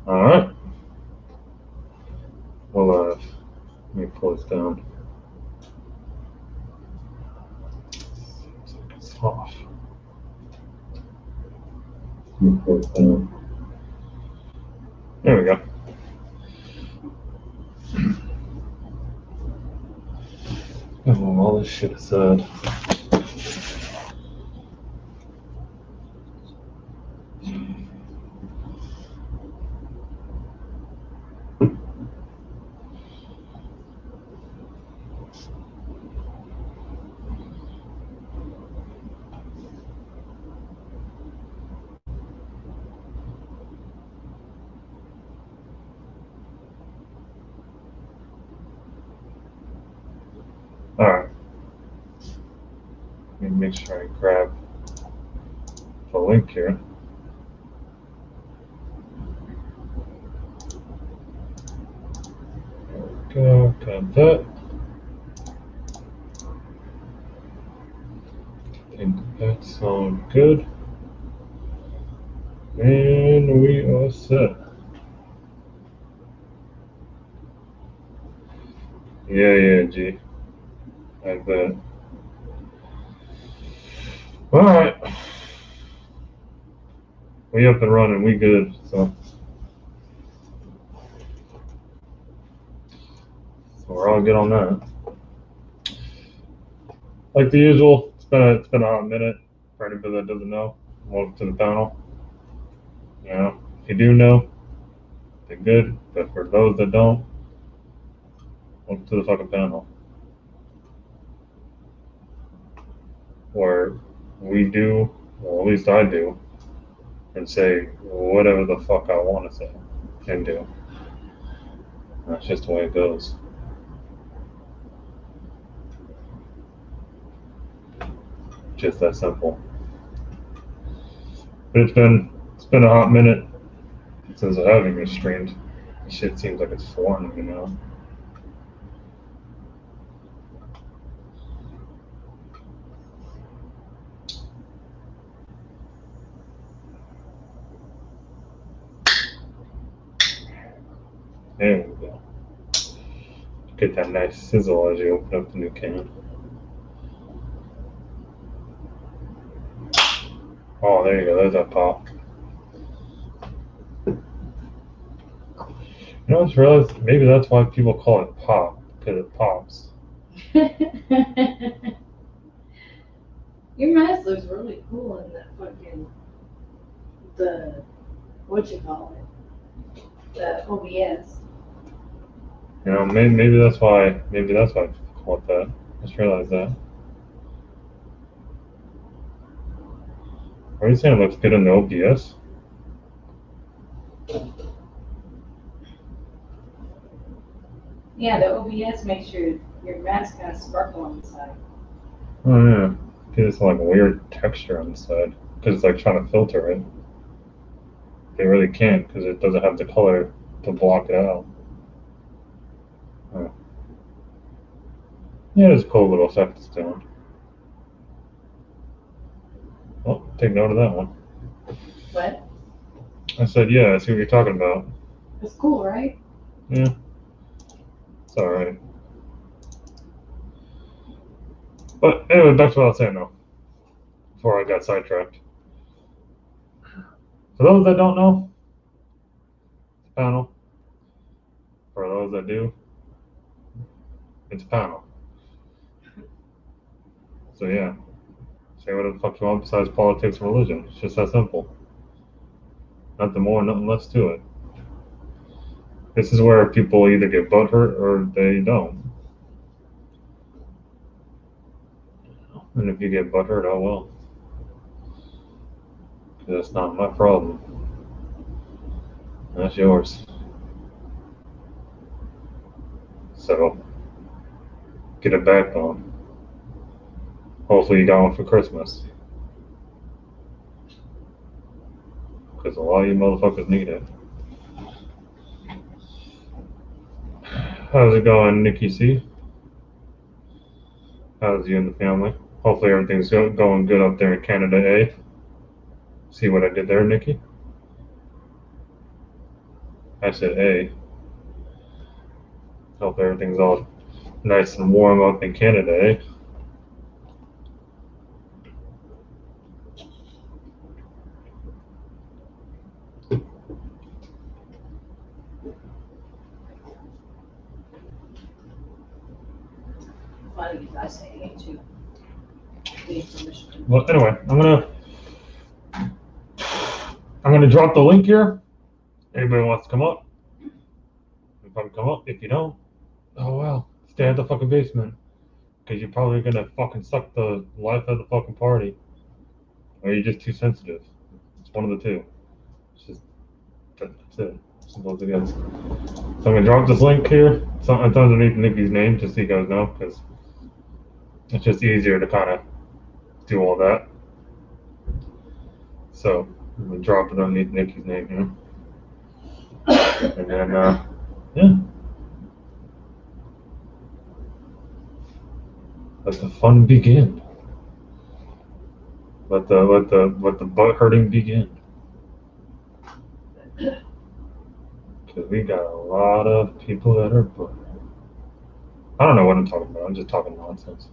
All right. Well, let me pull this down. Seems like it's off. Let me pull it down. There we go. Oh, all this shit aside. All right. Let me make sure I grab the link here. There we go. Got that. I think that's all good. And we are set. Yeah, G. I bet. All right. We up and running. We good. So we're all good on that. Like the usual, it's been a hot minute. For anybody that doesn't know, welcome to the panel. You know, if you do know, then good. But for those that don't, welcome to the fucking panel. Where we do, well, at least I do, and say whatever the fuck I want to say and do. That's just the way it goes. Just that simple. But it's been a hot minute since I haven't even streamed. Shit seems like it's foreign to me now. There we go. Get that nice sizzle as you open up the new can. Oh, there you go. There's that pop. You know, I just realized maybe that's why people call it pop, because it pops. Your mask looks really cool in that fucking what you call it, the OBS. You know, maybe that's why people call it that. I just realized that. Are you saying it looks good in the OBS? Yeah, the OBS makes your mask kind of sparkle on the side. Oh yeah, it's like a weird texture on the side because it's like trying to filter it. They really can't because it doesn't have the color to block it out. Oh. Yeah, it's a cool little effect it's doing. Oh, take note of that one. What? I said, yeah, I see what you're talking about. It's cool, right? Yeah, it's all right. But anyway, back to what I was saying though. Before I got sidetracked. For those that don't know, panel. For those that do, it's a panel. So yeah, say whatever the fuck you want besides politics and religion. It's just that simple. Nothing more, nothing less to it. This is where people either get butthurt or they don't. And if you get butthurt, oh well. That's not my problem. That's yours. So, get a backbone. Hopefully you got one for Christmas. Because a lot of you motherfuckers need it. How's it going, Nikki C? How's you and the family? Hopefully everything's going good up there in Canada, eh? See what I did there, Nikki? I said A. Hope everything's all nice and warm up in Canada, eh? Funny because I say A too. Well, anyway, I'm gonna drop the link here. Anybody wants to come up, you probably come up. If you don't, oh well, stay at the fucking basement because you're probably gonna fucking suck the life out of the fucking party, or you're just too sensitive. It's one of the two. It's just that's it. Simple as it gets. So I'm gonna drop this link here. It's underneath Nikki's name, just so you guys know, because it's just easier to kind of do all that. So I'm gonna drop it underneath Nikki's name here, and then yeah, let the fun begin. Let the butt hurting begin. Because we got a lot of people that are booked. I don't know what I'm talking about. I'm just talking nonsense.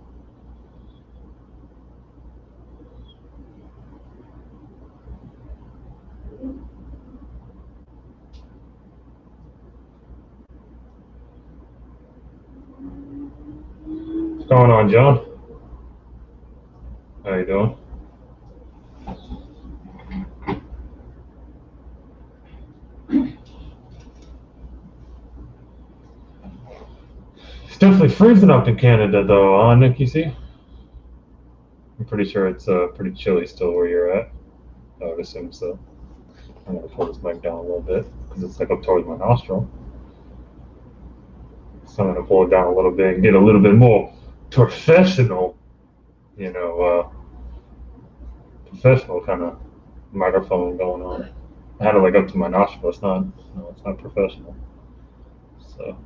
What's going on, John? How you doing? It's definitely freezing up in Canada, though, huh, Nick? You see? I'm pretty sure it's pretty chilly still where you're at. I would assume so. I'm gonna pull this mic down a little bit because it's like up towards my nostril. So I'm gonna pull it down a little bit and get a little bit more professional, you know, professional kind of microphone going on. I had it like up to my nostril. It's not professional. So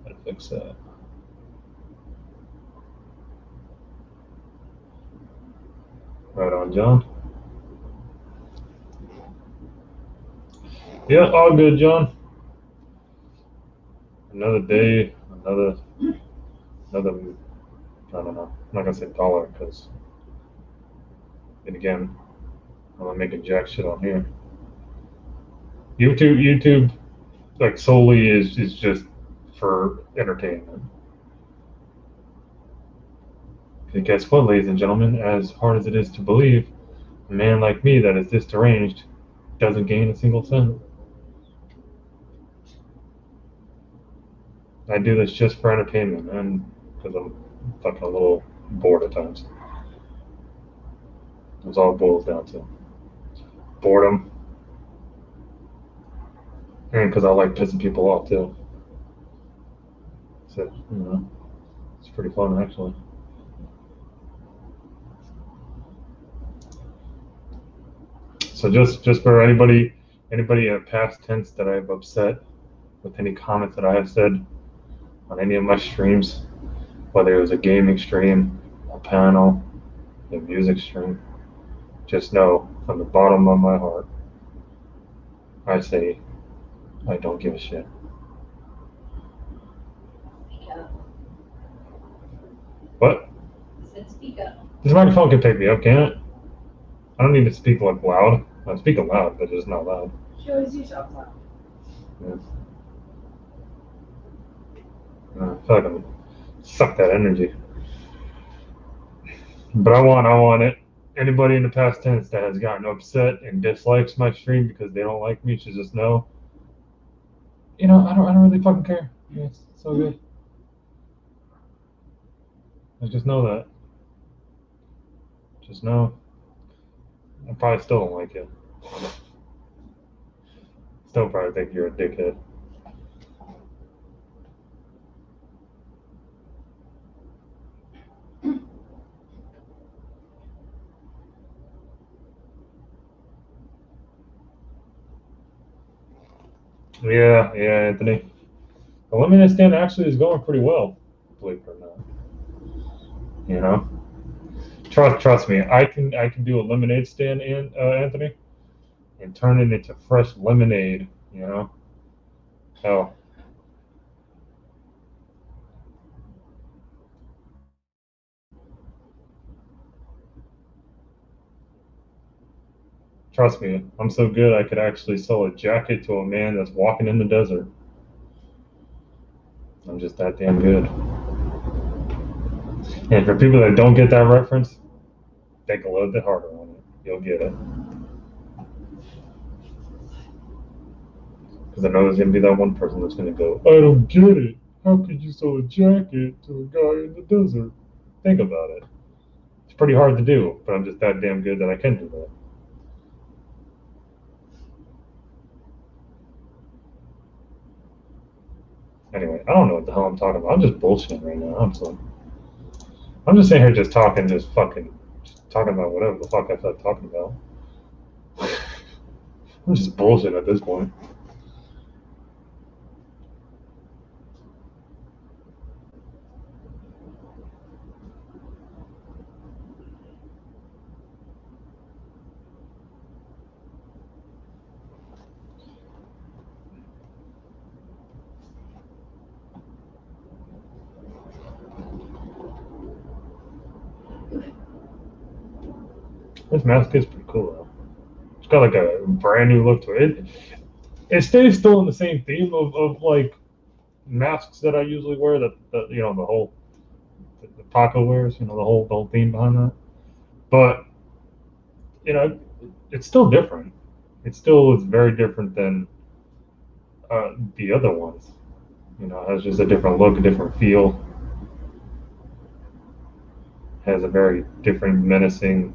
gotta fix that. Right on, John. Yeah, all good, John. Another day, another. I don't know. I'm not gonna say dollar because, and again, I'm not making jack shit on here. YouTube, like solely is just for entertainment. And guess what, ladies and gentlemen? As hard as it is to believe, a man like me that is this deranged doesn't gain a single cent. I do this just for entertainment and because I'm fucking a little bored at times. That's all it boils down to. Boredom. And because I like pissing people off too. So, it's pretty fun actually. So just for anybody in past tense that I've upset with any comments that I have said on any of my streams, whether it was a gaming stream, a panel, a music stream, just know from the bottom of my heart, I say I don't give a shit. Speak up. What? I said speak up. This microphone can pick me up, can't it? I don't need to speak like loud. I'm speaking loud, but it's not loud. She always uses up loud. Yeah. I feel like I'm suck that energy. But I want it. Anybody in the past tense that has gotten upset and dislikes my stream because they don't like me should just know. I don't really fucking care. Yeah, it's so good. I just know that. Just know. I probably still don't like you. Still probably think you're a dickhead. Yeah, Anthony. The lemonade stand actually is going pretty well, believe it or not. Trust me, I can do a lemonade stand, Anthony, and turn it into fresh lemonade You know? Hell. Trust me, I'm so good I could actually sell a jacket to a man that's walking in the desert. I'm just that damn good. And for people that don't get that reference, think a little bit harder on it. You'll get it. Because I know there's going to be that one person that's going to go, I don't get it. How could you sell a jacket to a guy in the desert? Think about it. It's pretty hard to do, but I'm just that damn good that I can do that. Anyway, I don't know what the hell I'm talking about. I'm just bullshitting right now. I'm just sitting here just talking, just fucking just talking about whatever the fuck I felt talking about. I'm just bullshitting at this point. This mask is pretty cool though. It's got like a brand new look to it. It stays still in the same theme of like masks that I usually wear. That you know the whole the Paco wears. You know the whole theme behind that. But you know it's still different. It still is very different than the other ones. You know, it has just a different look, a different feel. Has a very different menacing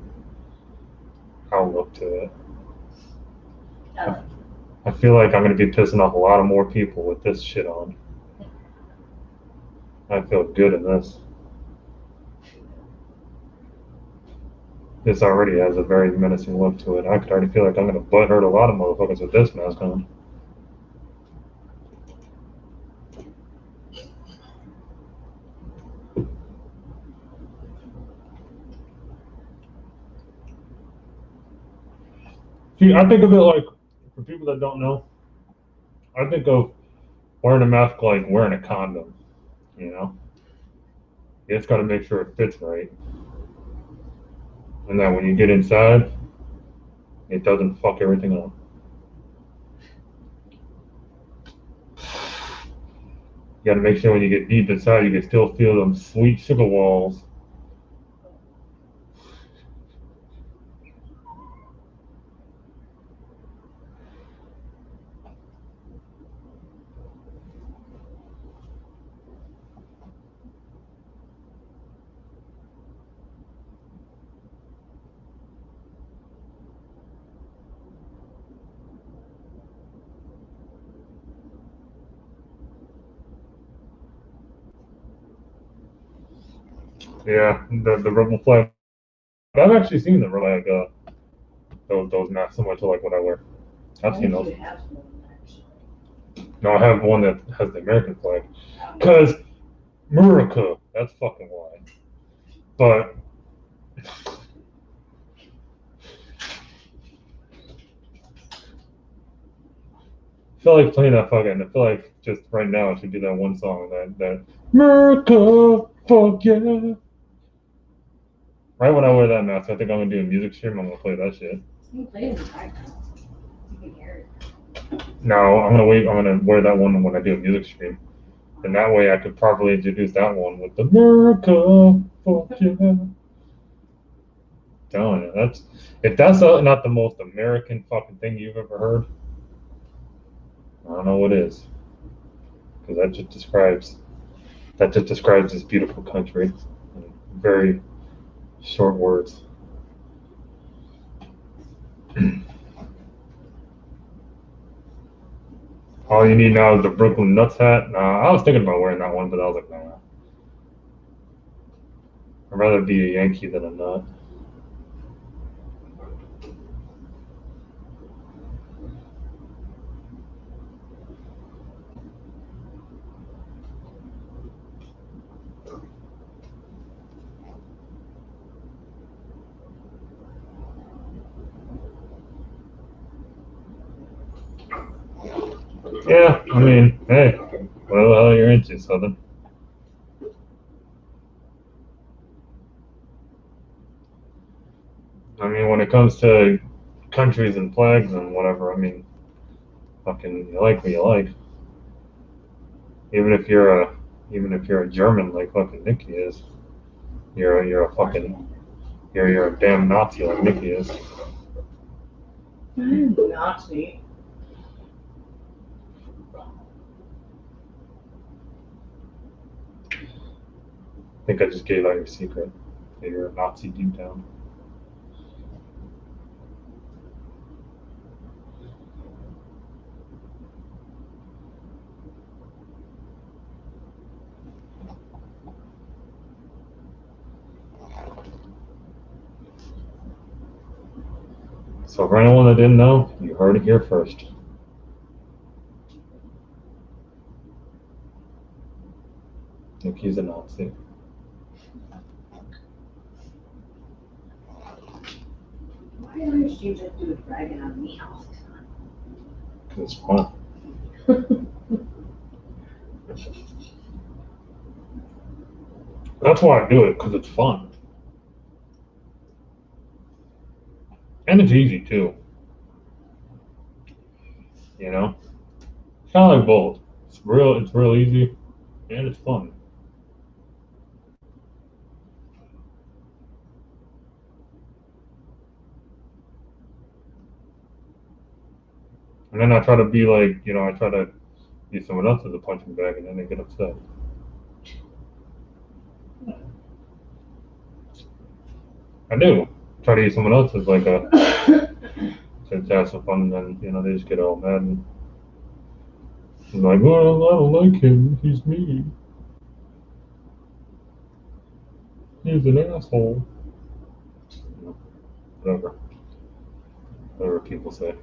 outlook to it. Oh, I feel like I'm going to be pissing off a lot of more people with this shit on. I feel good in this. This already has a very menacing look to it. I could already feel like I'm going to butt hurt a lot of motherfuckers with this mask on. See, I think of it like, for people that don't know, I think of wearing a mask like wearing a condom. You know, you just got to make sure it fits right, and that when you get inside, it doesn't fuck everything up. You got to make sure when you get deep inside, you can still feel them sweet sugar walls. Yeah, the rebel flag. I've actually seen the like those masks similar to like what I wear. I've I seen think those. you have one actually. No, I have one that has the American flag. Oh, Cause America, that's fucking why. But I feel like playing that fucking. I feel like just right now it should be that one song that America, fuck yeah. Right when I wear that mask, I think I'm gonna do a music stream. I'm gonna play that shit. you can play it in the background. You can hear No, I'm gonna wait. I'm gonna wear that one when I do a music stream, and that way I could properly introduce that one with the America, fuck yeah. Telling you, that's if that's not the most American fucking thing you've ever heard, I don't know what is, because that just describes this beautiful country in very short words. All you need now is the Brooklyn Nuts hat. Nah, I was thinking about wearing that one, but I was like, nah, I'd rather be a Yankee than a nut. Yeah, I mean, hey, whatever the hell you're into, Southern. I mean, when it comes to countries and flags and whatever, I mean, fucking, you like what you like. Even if you're a German like fucking Nikki is, you're a fucking you're a damn Nazi like Nikki is. Nazi. I think I just gave out your secret. That you're a Nazi deep down. So for anyone that didn't know, you heard it here first. Nikki's a Nazi. Why aren't you just doing bragging on me all the time? Because it's fun. That's why I do it, because it's fun. And it's easy too. You know? It's kind of like both. It's real easy, and it's fun. And then I try to be like, I try to be someone else as a punching bag, and then they get upset. I do. Try to use someone else as like a to have some fun, and then they just get all mad and like, well, I don't like him. He's mean. He's an asshole. Whatever people say.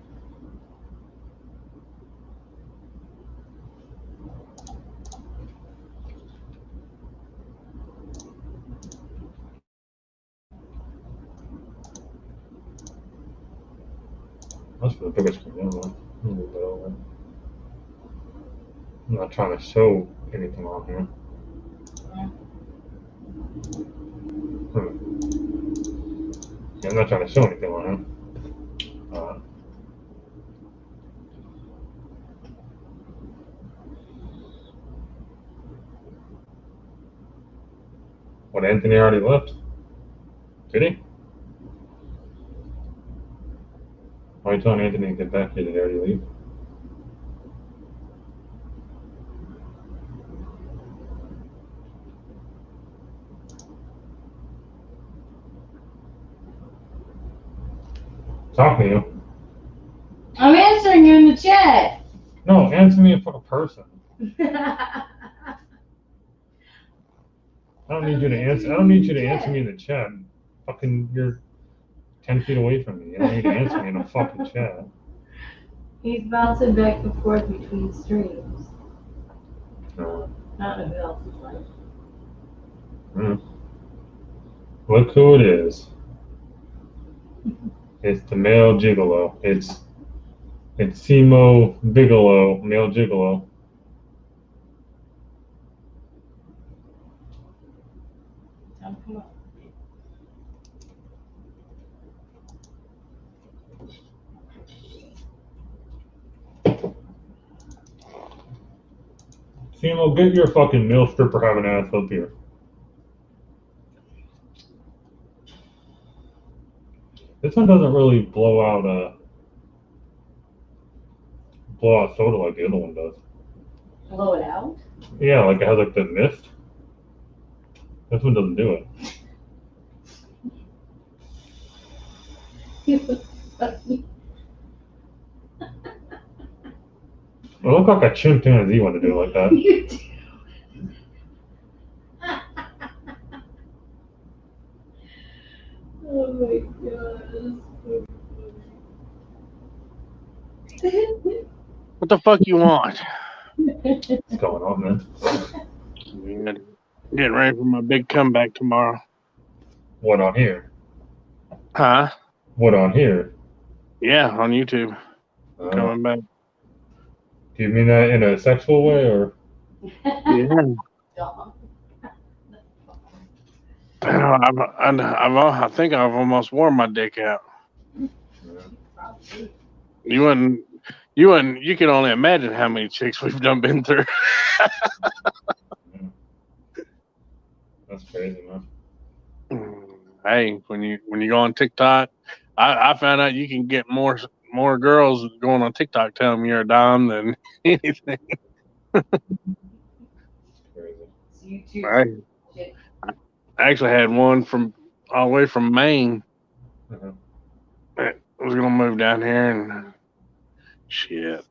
That's for the biggest screen ever. I'm not trying to show anything on here. Yeah, I'm not trying to show anything on here. What, Anthony already left? Did he? Why are you telling Anthony to get back here? Did he already leave? Talking to you. I'm answering you in the chat. No, answer me a person. I don't need you to answer. I don't need you to answer me in the chat. Fucking, you're 10 feet away from me. You don't need to answer me in a fucking chat. He's bouncing back and forth between streams. No. Not in who else's life. Look who it is. It's the male gigolo. It's Simo Bigelow, male gigolo. Come on. Simo, get your fucking male stripper having ass up here. This one doesn't really blow out soda like the other one does. Blow it out? Yeah, like it has like the mist. This one doesn't do it. It looked like a chimpanzee when to do it like that. You do. Oh my god. What the fuck you want? What's going on, man? Getting ready for my big comeback tomorrow. What on here? Huh? What on here? Yeah, on YouTube. Coming back. Do you mean that in a sexual way or? Yeah. Dog. I think I've almost worn my dick out. Probably. You can only imagine how many chicks we've done been through. Yeah. That's crazy, man. Hey, when you go on TikTok, I found out you can get more girls going on TikTok telling them you're a dom than anything. Crazy. So you choose I, shit. I actually had one from all the way from Maine Uh-huh. that was gonna move down here, and shit.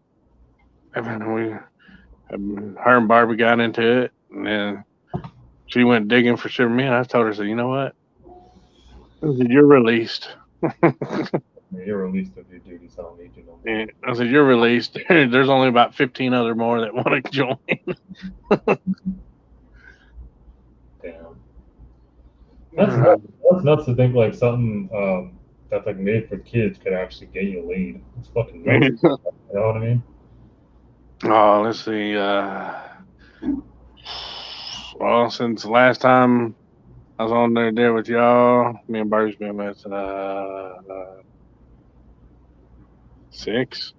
I mean, her and Barbie got into it, and then she went digging for sugar me, and I told her, I said, you know what? I said, you're released. Yeah, you're released if you do these. I don't need you no more. And I said, you're released. There's only about 15 other more that want to join. Damn. That's nuts to think like something that's like made for kids could actually get you laid. It's fucking nuts. You know what I mean? Oh, let's see. Well, since the last time I was on there with y'all, me and Bird's been with 6.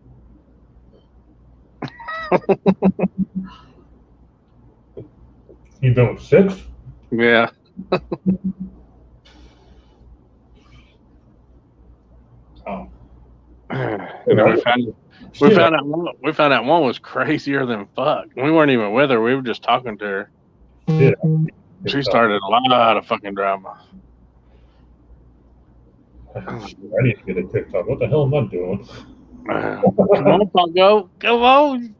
You've been with 6? Yeah. Oh. And then we found out one was crazier than fuck. We weren't even with her. We were just talking to her. Yeah. She started a lot of fucking drama. I need to get a TikTok. What the hell am I doing? Come on, Paco. Come on.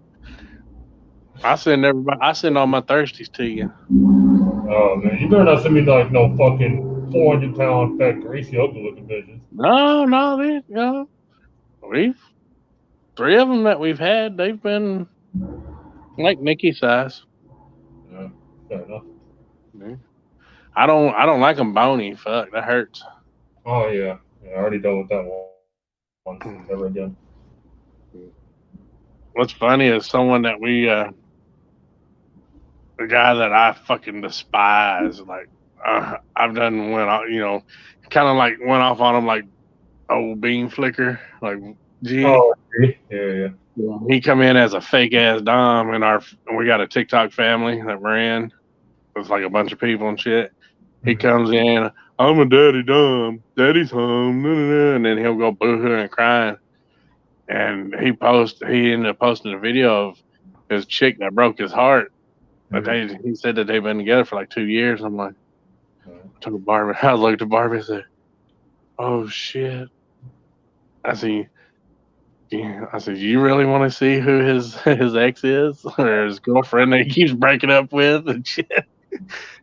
I send all my thirsties to you. Oh man, you better not send me like no fucking 400-pound, fat, greasy, ugly looking bitches. No, we've 3 of them that we've had. They've been like Mickey size. Yeah, fair enough. Yeah. I don't like them bony. Fuck, that hurts. Oh yeah, I already dealt with that one once. Never again. What's funny is someone that a guy that I fucking despise. Like I've done went off, kind of like went off on him like old bean flicker. Like, gee, Oh, yeah. he come in as a fake ass dom, and we got a TikTok family that we're in. It's like a bunch of people and shit. He comes in, I'm a daddy dom, daddy's home, and then he'll go boohoo and crying. And he ended up posting a video of his chick that broke his heart. But he said that they've been together for like 2 years. I'm like, I took Barbie. I looked at Barbie and said, "Oh shit." I said, "You really want to see who his ex is or his girlfriend that he keeps breaking up with and shit?"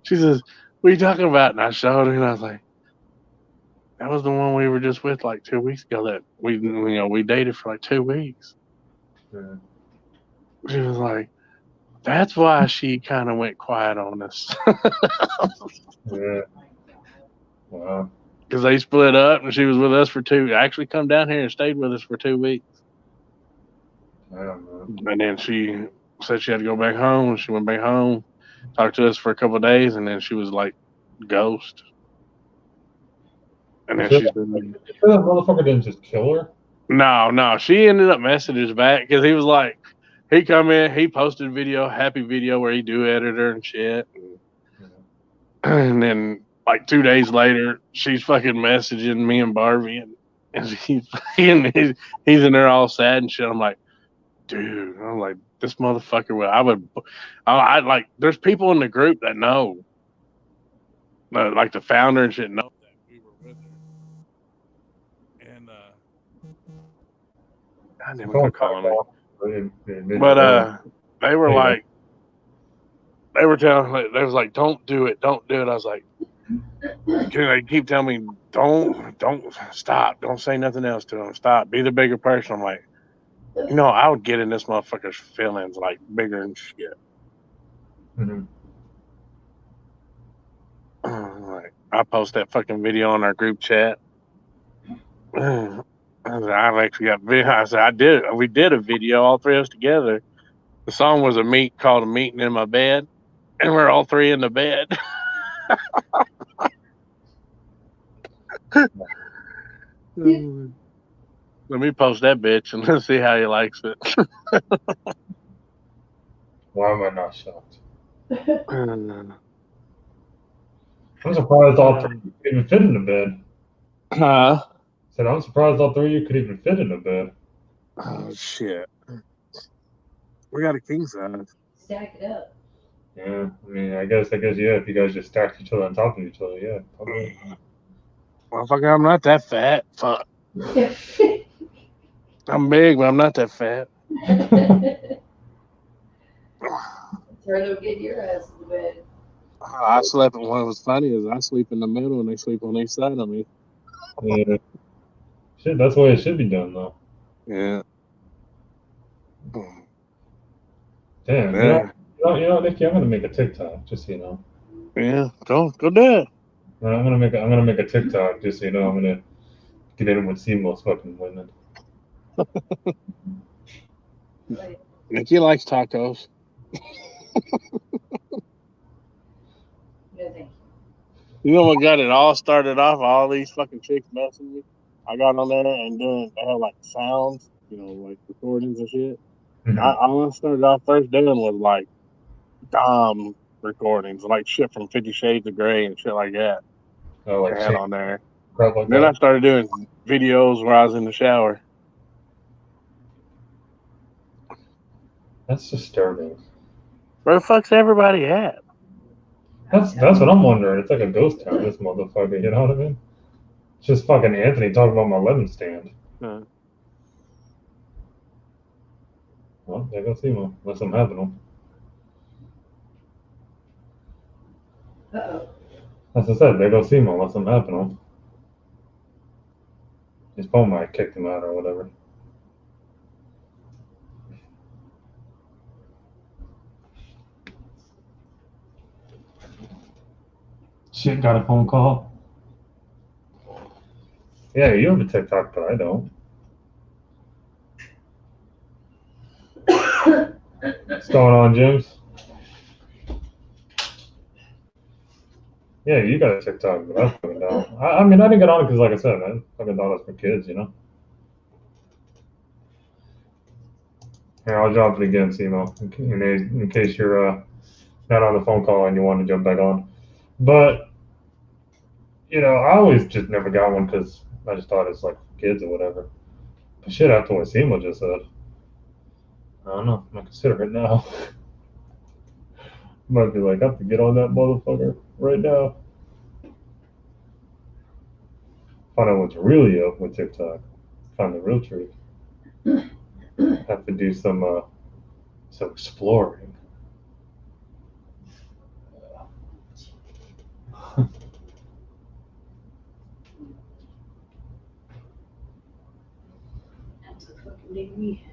She says, "What are you talking about?" And I showed her, and I was like, "That was the one we were just with like 2 weeks ago. That we dated for like 2 weeks." Yeah. She was like, "That's why she kind of went quiet on us." Yeah. Wow. Because they split up and she was with us for 2. Actually, come down here and stayed with us for 2 weeks. Damn, man. And then she said she had to go back home. She went back home, talked to us for a couple of days, and then she was like ghost. And then she's been That motherfucker didn't just kill her. no. She ended up messaging us back because he was like, he come in, he posted happy video where he do editor and shit, and then like 2 days later, she's fucking messaging me and Barbie, and he's in there all sad and shit. I'm like, dude, I'm like, this motherfucker. I like. There's people in the group that know, like the founder and shit, know that we were with her. And God damn it, quit calling me. But they were like, they were telling, they was like, don't do it. I was like, they keep telling me, don't stop, don't say nothing else to them. Stop, be the bigger person. I'm like, I would get in this motherfucker's feelings like bigger and shit. Like, I post that fucking video on our group chat. And I've actually got video. I said we did a video, all three of us together. The song was called "A Meeting in My Bed," and we're all three in the bed. Let me post that bitch and let's see how he likes it. Why am I not shocked? I'm surprised all three could even fit in the bed. Huh? Said I'm surprised all three of you could even fit in the bed. Oh shit. We got a king size. Stack it up. Yeah, I mean, I guess, yeah. If you guys just stacked each other on top of each other, yeah, probably. Well, fuck, I'm not that fat. Fuck. I'm big, but I'm not that fat. Turn will get your ass in the bed. I slept. What was funny is I sleep in the middle and they sleep on each side of me. Yeah. Shit, that's the way it should be done, though. Yeah. Damn, Yeah. you know, Nikki, I'm gonna make a TikTok, just so you know. Yeah. Go do it. I'm gonna make a TikTok, just so you know. I'm gonna get in with Simo's fucking women. Nikki likes tacos. No, thank you. You know what got it all started off? All these fucking chicks messing me. I got on there and they had like sounds, like recordings and shit. All I started off first doing was like Dom recordings, like shit from 50 Shades of Grey and shit like that. Oh, like They had on there. crap like Then that. I started doing videos where I was in the shower. That's disturbing. Where the fuck's everybody at? That's what I'm wondering. It's like a ghost town, this motherfucker. You know what I mean? It's just fucking Anthony talking about my lemon stand. Huh. Well, there goes Simo. Unless I'm having them. Uh-oh. As I said, there goes Simo. Unless I'm having them. His phone might have kicked him out or whatever. Shit, got a phone call. Yeah, you have a TikTok, but I don't. What's going on, James? Yeah, you got a TikTok, but I fucking don't. I mean, I didn't get on it because, like I said, man, fucking thought it was for kids, you know? Here, I'll drop it again, Simo, in case you're not on the phone call and you want to jump back on. But, I always just never got one because I just thought it's like for kids or whatever. But shit, after what Simo just said, I don't know. I consider it now. Might be like, I have to get on that motherfucker right now. Find out what's really up with TikTok. Find the real truth. Have to do some exploring. Absolutely.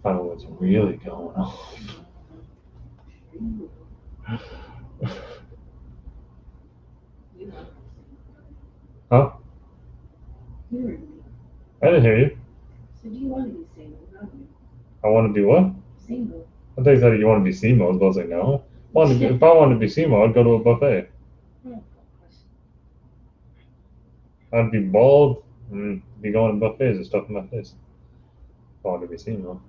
Find out what's really going on. Huh? I didn't hear you. So do you want to be single? I want to be what? Single. I thought you said you want to be Simo. I was about to say no. If I wanted to be Simo, I'd go to a buffet. I'd be bald and be going to buffets and stuff in my face. If I wanted to be Simo.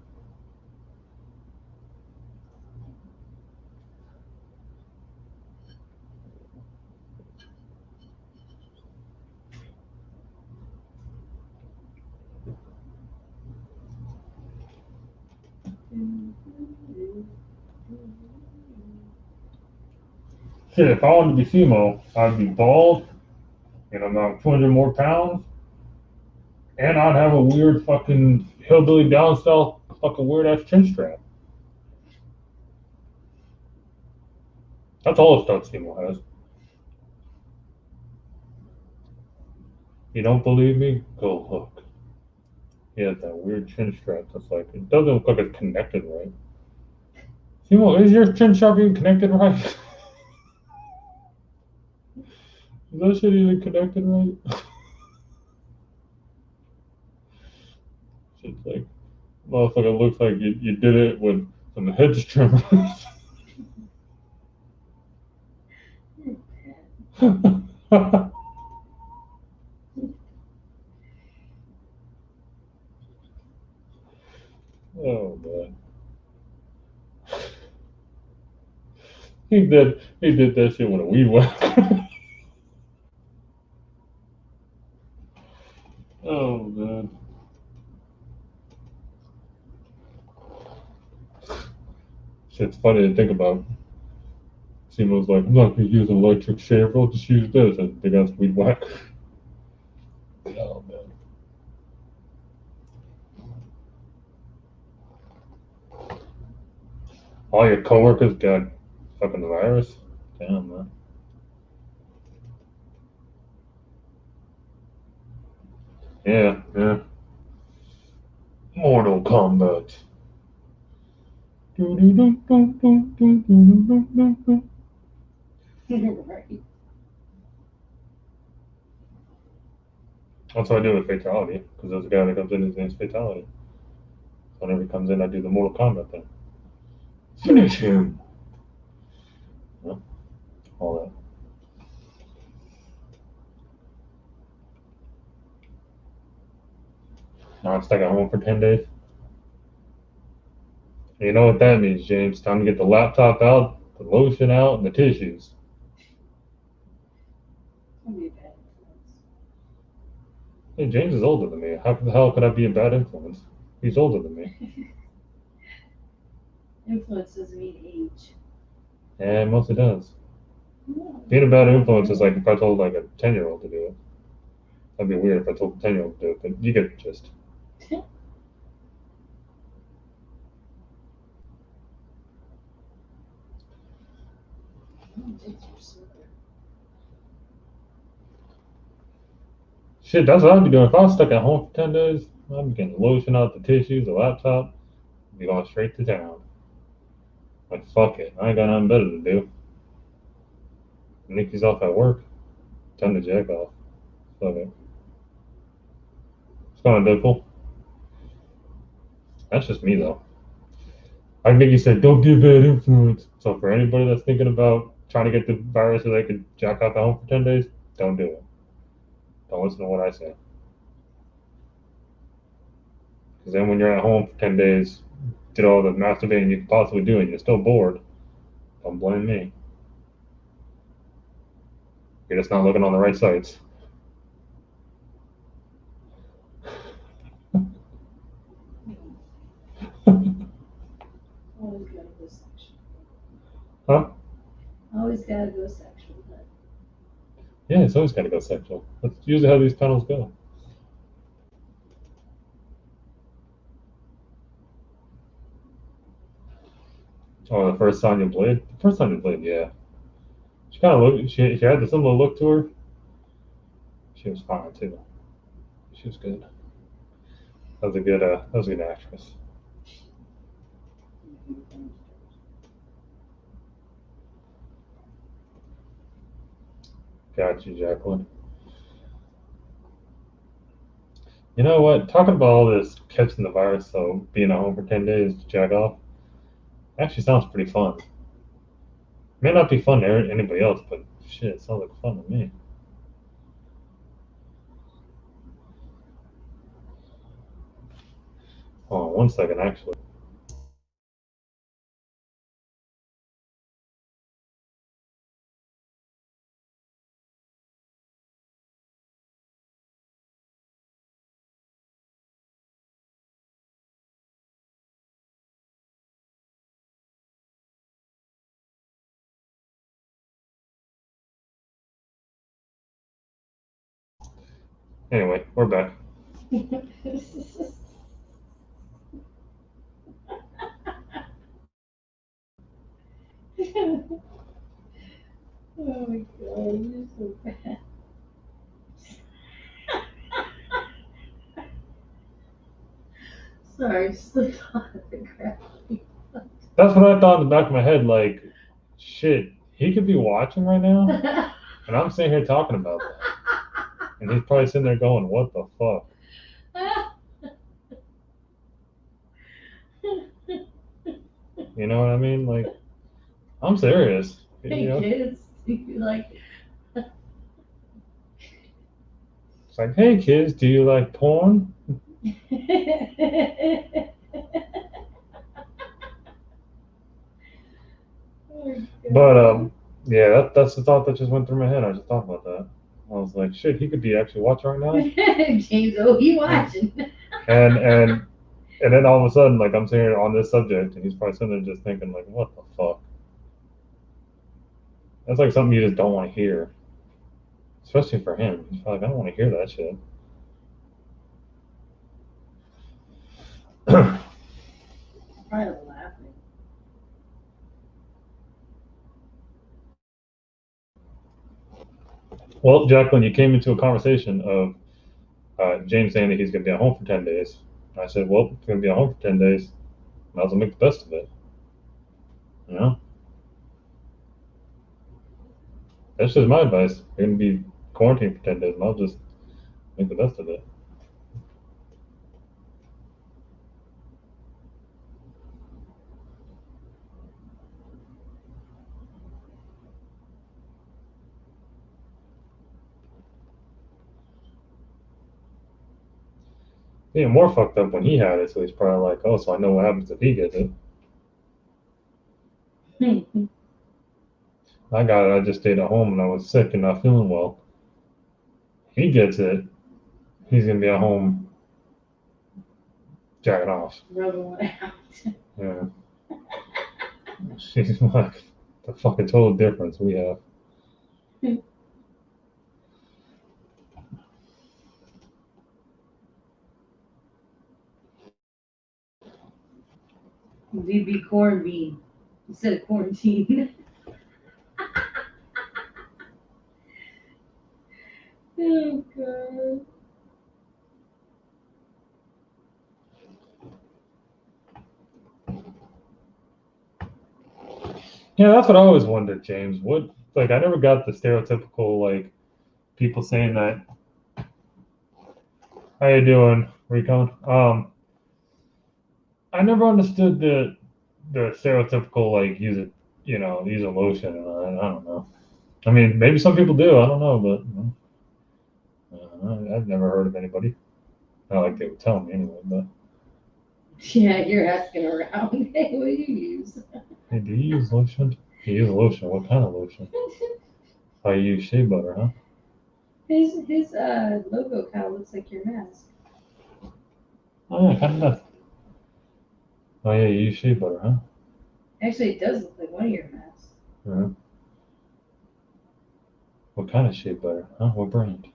Shit, if I wanted to be Simo, I'd be bald and I'm about 200 more pounds. And I'd have a weird fucking hillbilly down south fucking weird ass chin strap. That's all the stuff Simo has. You don't believe me? Go look. He has that weird chin strap that's like, it doesn't look like it's connected right. Simo, is your chin strap even connected right? Is that shit even connected right? It's like, motherfucker, looks like you did it with some hedge trimmers. Oh man. He did that shit with a weed whacker. Oh man. Shit's funny to think about. Simo's like, I'm not gonna use an electric shaver, I'll just use this, and they got weed whacker. Oh man. All your coworkers got fucking the virus? Damn man. Yeah, yeah. Mortal Kombat. Right. That's what I do with Fatality, because there's a guy that comes in, his name's Fatality. Whenever he comes in, I do the Mortal Kombat thing. Finish him! Yeah, all that. Now I'm stuck at home for 10 days. You know what that means, James? Time to get the laptop out, the lotion out, and the tissues. It'll be a bad influence. Hey, James is older than me. How the hell could I be a bad influence? He's older than me. Influence doesn't mean age. Yeah, it mostly does. No. Being a bad influence is like if I told like a 10-year-old to do it. That'd be weird if I told a 10-year-old to do it, but you get the gist. Shit, that's what I'd be doing. If I was stuck at home for 10 days, I'd be getting the lotion out, the tissues, the laptop, be going straight to town. Like, fuck it. I ain't got nothing better to do. Nikki's off at work. Time to jack off. Fuck it. It's going on, Dimple. That's just me, though. Like Nikki said, don't be a bad influence. So for anybody that's thinking about trying to get the virus so they could jack off at home for 10 days, don't do it. Don't listen to what I say. Because then when you're at home for 10 days, did all the masturbating you could possibly do and you're still bored, don't blame me. You're just not looking on the right sites. Always gotta go sexual. Huh? Always gotta go sexual, but Yeah, it's always got to go sexual. That's usually how these panels go. Oh, the first Sonya Blade? The first Sonya Blade, yeah. She kind of looked, she had the similar look to her. She was fine, too. She was good. That was a good actress. Got you, Jacqueline. You know what? Talking about all this catching the virus, so being at home for 10 days to jack off, actually sounds pretty fun. May not be fun to anybody else, but shit, it sounds like fun to me. Hold on 1 second, actually. Anyway, we're back. oh my god, you're so bad. Sorry, slipped on the gravity. That's what I thought in the back of my head, like, shit, he could be watching right now, and I'm sitting here talking about that. And he's probably sitting there going, what the fuck? You know what I mean? Like, I'm serious. Hey, You know, kids. Like, it's like, hey kids, do you like porn? But yeah, that's the thought that just went through my head. I just thought about that. I was like, shit, he could be actually watching right now. James, oh, he watching. And and then all of a sudden, like I'm sitting here on this subject, and he's probably sitting there just thinking, like, what the fuck? That's like something you just don't want to hear, especially for him. He's probably like, I don't want to hear that shit. Probably laughing. Well, Jacqueline, you came into a conversation of James saying that he's going to be at home for 10 days. I said, well, if you're going to be at home for 10 days, might as well make the best of it. You know? That's just my advice. You're going to be quarantined for 10 days, might as well just make the best of it. Being more fucked up when he had it, so he's probably like, oh, so I know what happens if he gets it. I got it, I just stayed at home and I was sick and not feeling well. He gets it, he's going to be at home jacking off. Rubbing one out. Yeah. She's like the fucking total difference we have. DB corned bean instead of quarantine. Oh, God. Yeah, that's what I always wondered, James. What, like, I never got the stereotypical, like, people saying that, how you doing, Recon? I never understood the stereotypical, like, use a lotion. I don't know. I mean, maybe some people do. I don't know, but I've never heard of anybody. Not like they would tell me anyway. But Yeah, you're asking around. Hey, what do you use? hey, do you use lotion? You use lotion? What kind of lotion? Oh, you use shea butter, huh? His logo kind of looks like your mask. Oh yeah, kind of does. Oh yeah, you use shea butter, huh? Actually, it does look like one of your masks. Yeah. What kind of shea butter? Huh? What brand?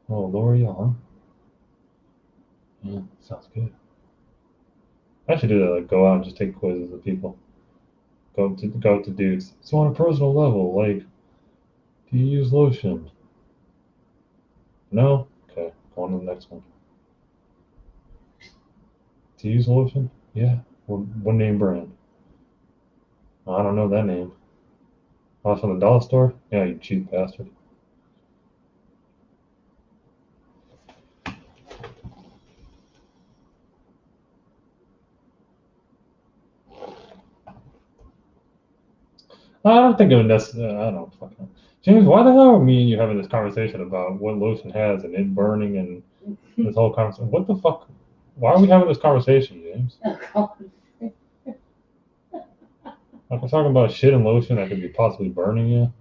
Oh, L'Oreal, huh? Yeah, sounds good. I should do that. Like, go out and just take quizzes of people. Go up to dudes. So on a personal level, like, do you use lotion? No. Okay, go on to the next one. Do you use lotion? Yeah. What name brand? I don't know that name. Oh, it's from the dollar store? Yeah, you cheap bastard. I don't think it would necessarily. I don't fucking know. James, why the hell are me and you having this conversation about what lotion has and it burning and this whole conversation? What the fuck? Why are we having this conversation, James? Like we're talking about shit and lotion that could be possibly burning you.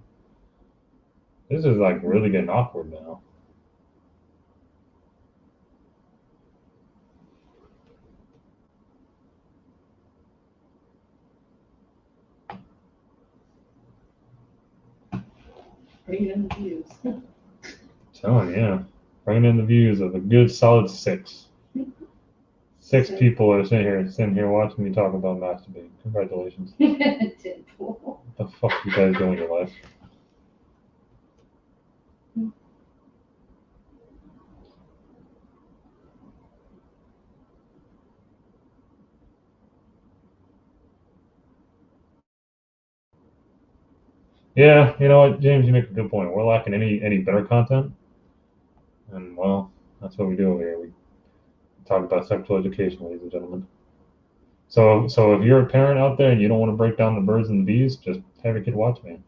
This is like really getting awkward now. Bring in the views. Telling you, bringing in the views of a good solid six. Six people are sitting here watching me talk about masturbating. Congratulations. Deadpool. What the fuck you guys doing in your life? Yeah, you know what, James, you make a good point. We're lacking any better content, and well, that's what we do here. We talk about sexual education, ladies and gentlemen. So if you're a parent out there and you don't want to break down the birds and the bees, just have your kid watch me.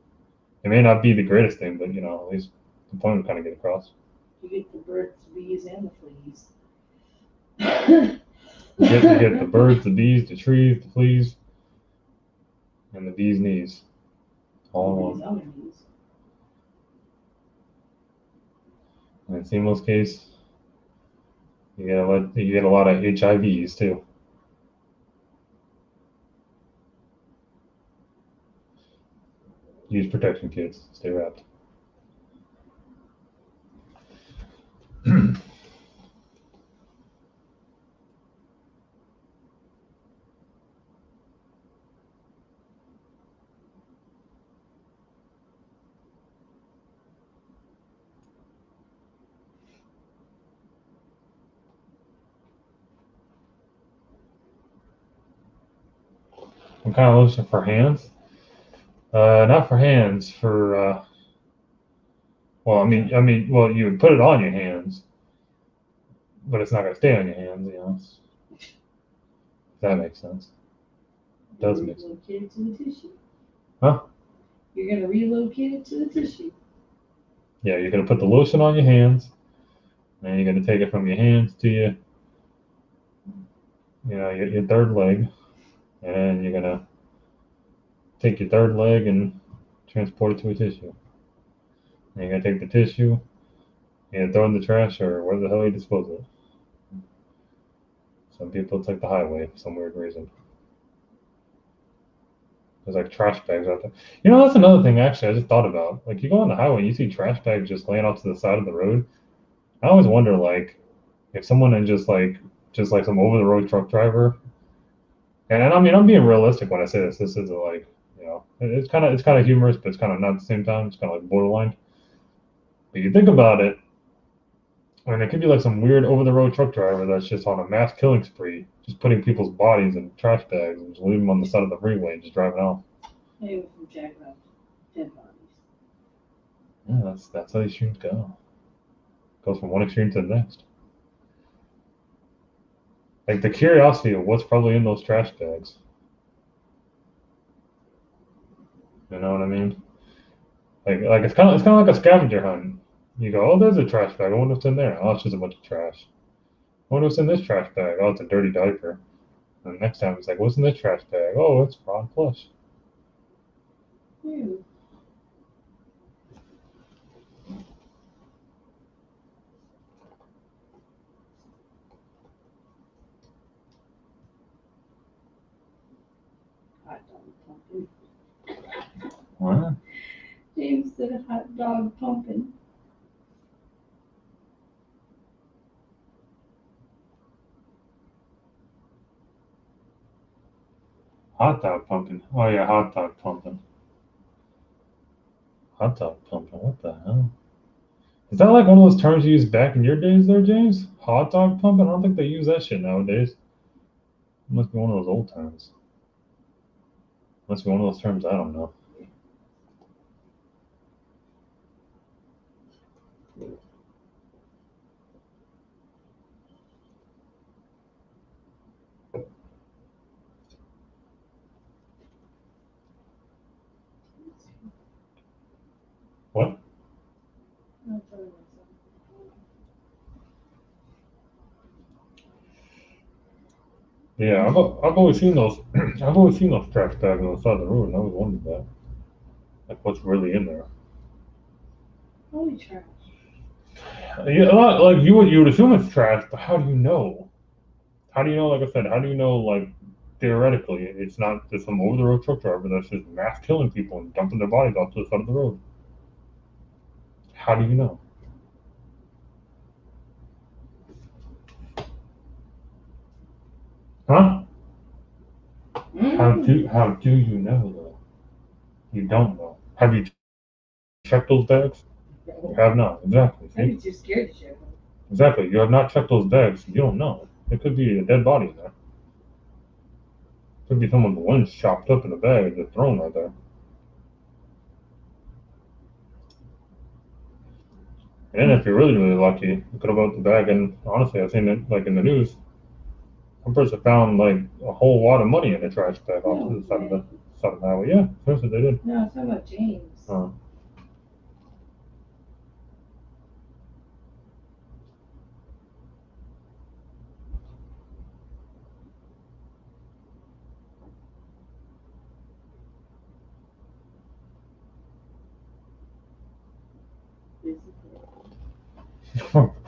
It may not be the greatest thing, but you know, at least the point will kind of get across. You get the birds, the bees, and the fleas. You get the birds, the bees, the trees, the fleas, and the bee's knees. All in one. Other knees. And in Seamless case, you get a lot of HIVs too. Use protection kits. Stay wrapped. I'm kind of looking for hands. Not for hands. For well, I mean, well, you would put it on your hands, but it's not gonna stay on your hands. You know, if that makes sense. It does make sense. Relocate it to the tissue. Huh? You're gonna relocate it to the tissue. Yeah, you're gonna put the lotion on your hands, and you're gonna take it from your hands to your third leg, and you're gonna take your third leg and transport it to a tissue. And you're gonna take the tissue and throw it in the trash or where the hell you dispose of it. Some people take the highway for some weird reason. There's like trash bags out there. You know, that's another thing actually I just thought about. Like you go on the highway and you see trash bags just laying out to the side of the road. I always wonder like if someone and just like some over the road truck driver. And I mean I'm being realistic when I say this. This isn't like, you know, it's kind of humorous, but it's kind of not at the same time. It's kind of like borderline. But you think about it, I mean, it could be like some weird over-the-road truck driver that's just on a mass killing spree, just putting people's bodies in trash bags and just leaving them on the side of the freeway and just driving off. Maybe from jacking up dead bodies. Yeah, that's how these streams go. Goes from one extreme to the next. Like the curiosity of what's probably in those trash bags. You know what I mean? Like it's kind of like a scavenger hunt. You go, oh, there's a trash bag. I wonder what's in there. Oh, it's just a bunch of trash. I wonder what's in this trash bag. Oh, it's a dirty diaper. And the next time it's like, what's in this trash bag? Oh, it's raw flesh. Ew. Hot dog pumping. What? James said a hot dog pumping. Hot dog pumping. Oh yeah, hot dog pumping. Hot dog pumping. What the hell? Is that like one of those terms you used back in your days there, James? Hot dog pumping? I don't think they use that shit nowadays. It must be one of those old terms. Must be one of those terms I don't know. What? Yeah, I've always seen those. I've always seen those trash bags on the side of the road, and I always wondered that, like, what's really in there? Holy trash. Yeah, like you would assume it's trash, but how do you know? How do you know? Like I said, how do you know? Like theoretically, it's not just some over the road truck driver that's just mass killing people and dumping their bodies off to the side of the road. How do you know? Huh? How do you know though? You don't know. Have you checked those bags? You have not. Exactly. Maybe See? too scared to check them. Exactly. You have not checked those bags. You don't know. There could be a dead body in there. Could be someone's limbs chopped up in a bag and just thrown right there. And if you're really, really lucky, you could have got the bag. And honestly, I've seen it like in the news. One person found like a whole lot of money in a trash bag off No to the side of way. the highway. Yeah, seriously, they did. No, I'm talking about James. Oh.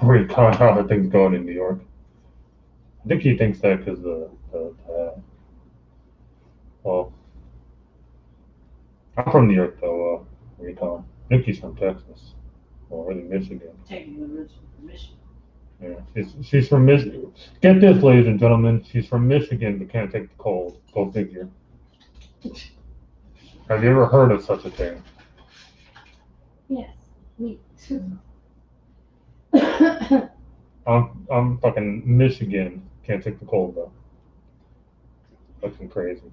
Recon, how are things going in New York? I think he thinks that because well, I'm from New York though. Recon. I think he's from Texas, or really Michigan. Taking the original permission. Yeah, she's from Michigan. Get this, ladies and gentlemen, she's from Michigan but can't take the cold. Go figure. Have you ever heard of such a thing? Yes. Me. I'm fucking Michigan. Can't take the cold though. Fucking crazy.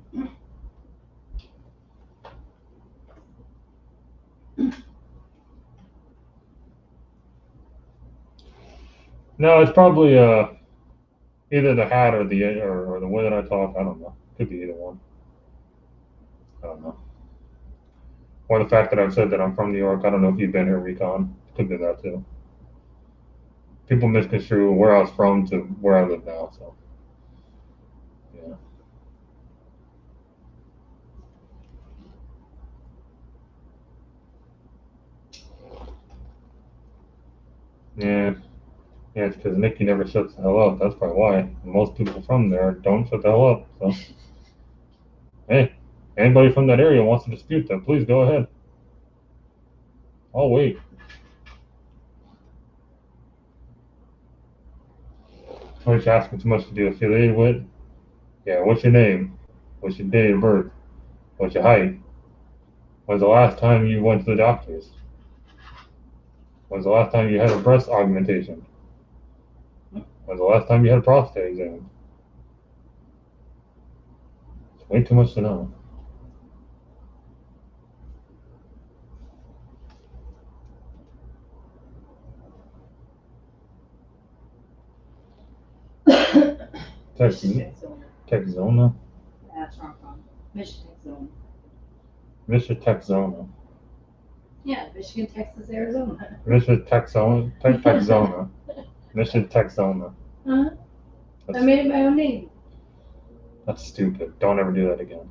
No, it's probably either the hat or the way that I talk. I don't know. Could be either one. I don't know. Or the fact that I've said that I'm from New York. I don't know if you've been here, Recon. Could be that too. People misconstrue where I was from to where I live now. So yeah. Yeah. Yeah, it's because Nikki never shuts the hell up. That's probably why. Most people from there don't shut the hell up. So, hey, anybody from that area wants to dispute that, please go ahead. I'll wait. I'm just asking too much to do affiliated with. Yeah, what's your name? What's your date of birth? What's your height? When's the last time you went to the doctors? When's the last time you had a breast augmentation? When's the last time you had a prostate exam? It's way too much to know. Michigan Zone. Texona? That's wrong. Michigan Zone. Mr. Texona. Yeah, Michigan, Texas, Arizona. Mr. Texona. Texona. Mr. Texona. Huh? I made it my own name. That's stupid. Don't ever do that again.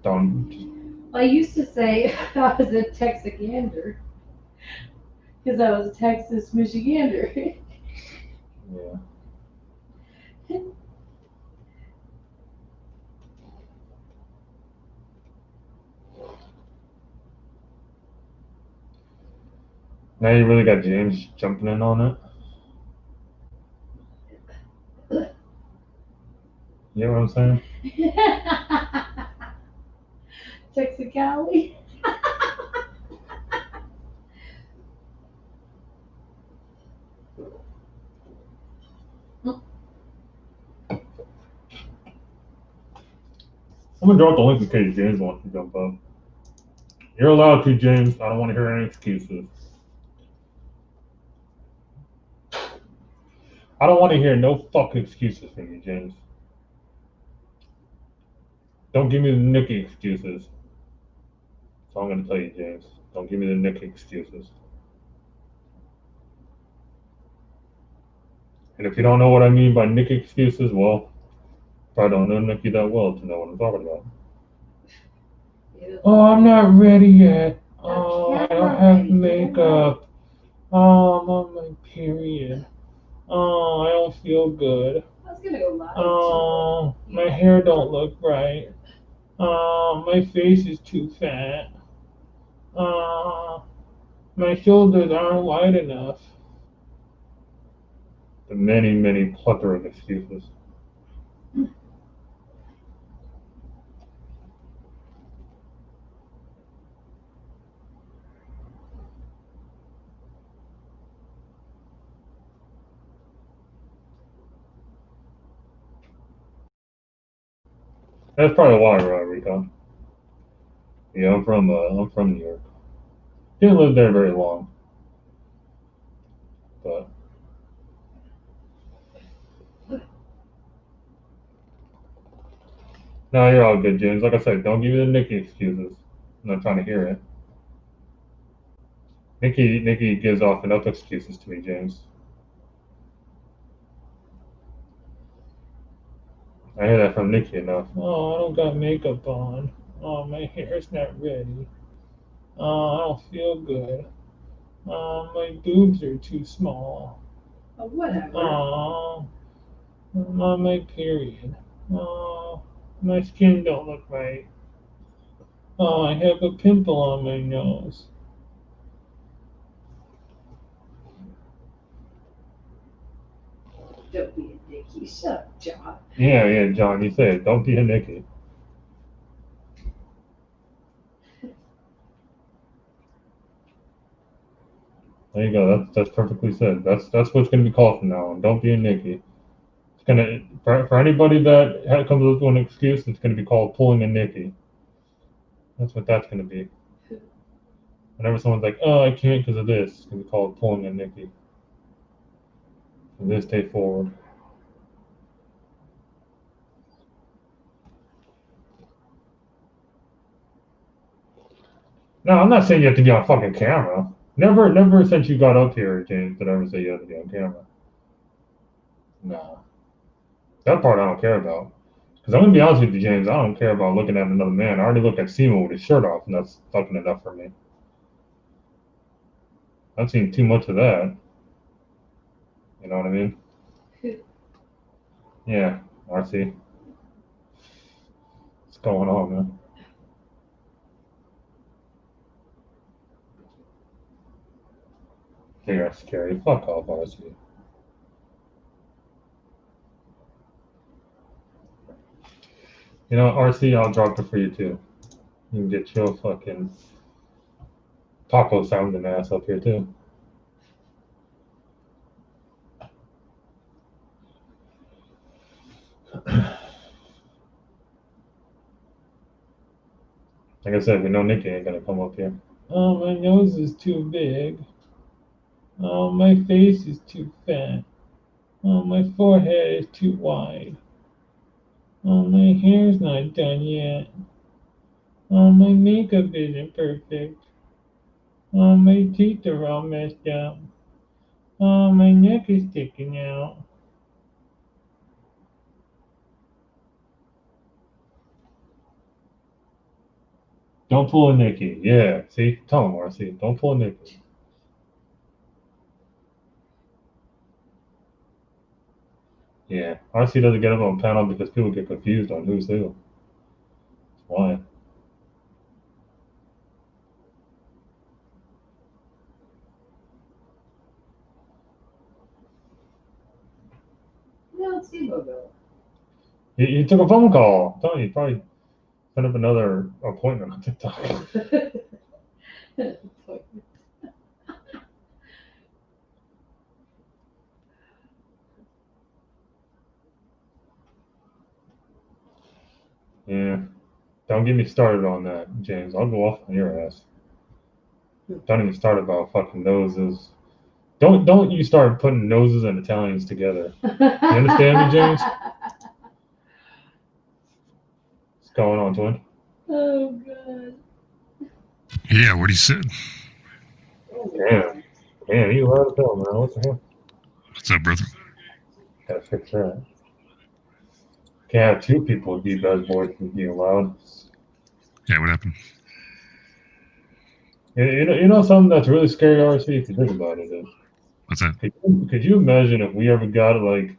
Don't. I used to say I was a Texicander because I was a Texas Michigander. Yeah. Now you really got James jumping in on it. You know what I'm saying? Texicali. I'm gonna drop the link in case James wants to jump up. You're allowed to, James. I don't want to hear any excuses. I don't want to hear no fucking excuses from you, James. Don't give me the Nikki excuses. That's all I'm gonna tell you, James. Don't give me the Nikki excuses. And if you don't know what I mean by Nikki excuses, well, probably don't know Nikki that well to know what I'm talking about. Oh, I'm not ready yet. Oh, I don't have makeup. Oh, I'm on my period. Oh, I don't feel good. I was gonna go live. Oh, my hair don't look right. Oh, my face is too fat. Oh, my shoulders aren't wide enough. The many, many plethora of excuses. That's probably why, right, Rico? Yeah, I'm from New York. Didn't live there very long, but No, you're all good, James. Like I said, don't give me the Nikki excuses. I'm not trying to hear it. Nikki gives off enough excuses to me, James. I hear that from Nikki enough. Oh, I don't got makeup on. Oh, my hair's not ready. Oh, I don't feel good. Oh, my boobs are too small. Oh, whatever. Oh, I'm on my period. Oh, my skin don't look right. Oh, I have a pimple on my nose. Don't be a dicky. Shut up, John. Yeah, John, you say it. Don't be a Nikki. There you go. That's perfectly said. That's what's gonna be called from now on. Don't be a Nikki. It's gonna for anybody that comes up with an excuse, it's gonna be called pulling a Nikki. That's what that's gonna be. Whenever someone's like, "Oh, I can't because of this," it's gonna be called pulling a Nikki. From this day forward. No, I'm not saying you have to be on fucking camera. Never since you got up here, James, did I ever say you have to be on camera. No. That part I don't care about. Because I'm going to be honest with you, James, I don't care about looking at another man. I already look at Seymour with his shirt off, and that's fucking enough for me. I've seen too much of that. You know what I mean? Yeah, RC. What's going on, man? You're scary. Fuck off, RC. You know, RC, I'll drop it for you too. You can get your fucking taco sounding ass up here too. Like I said, we know Nikki ain't gonna come up here. Oh, my nose is too big. Oh, my face is too fat. Oh, my forehead is too wide. Oh, my hair's not done yet. Oh, my makeup isn't perfect. Oh, my teeth are all messed up. Oh, my neck is sticking out. Don't pull a Nikki. Yeah, see? Tell him, RC. Don't pull a Nikki. Yeah, RC doesn't get up on panel because people get confused on who's who. That's why. No, it's Steve go. He took a phone call. I'm telling you, probably set up another appointment on TikTok. Yeah. Don't get me started on that, James. I'll go off on your ass. Don't even start about fucking noses. Don't you start putting noses and Italians together. You understand me, James? What's going on, twin? Oh, God. Yeah, what he said. Damn, you loud as hell, man. What the hell? What's up, brother? Gotta fix that. Can't have two people with deep ass voices being loud. Yeah, what happened? You know something that's really scary, RC, if you think about it is. What's that? Could you imagine if we ever got like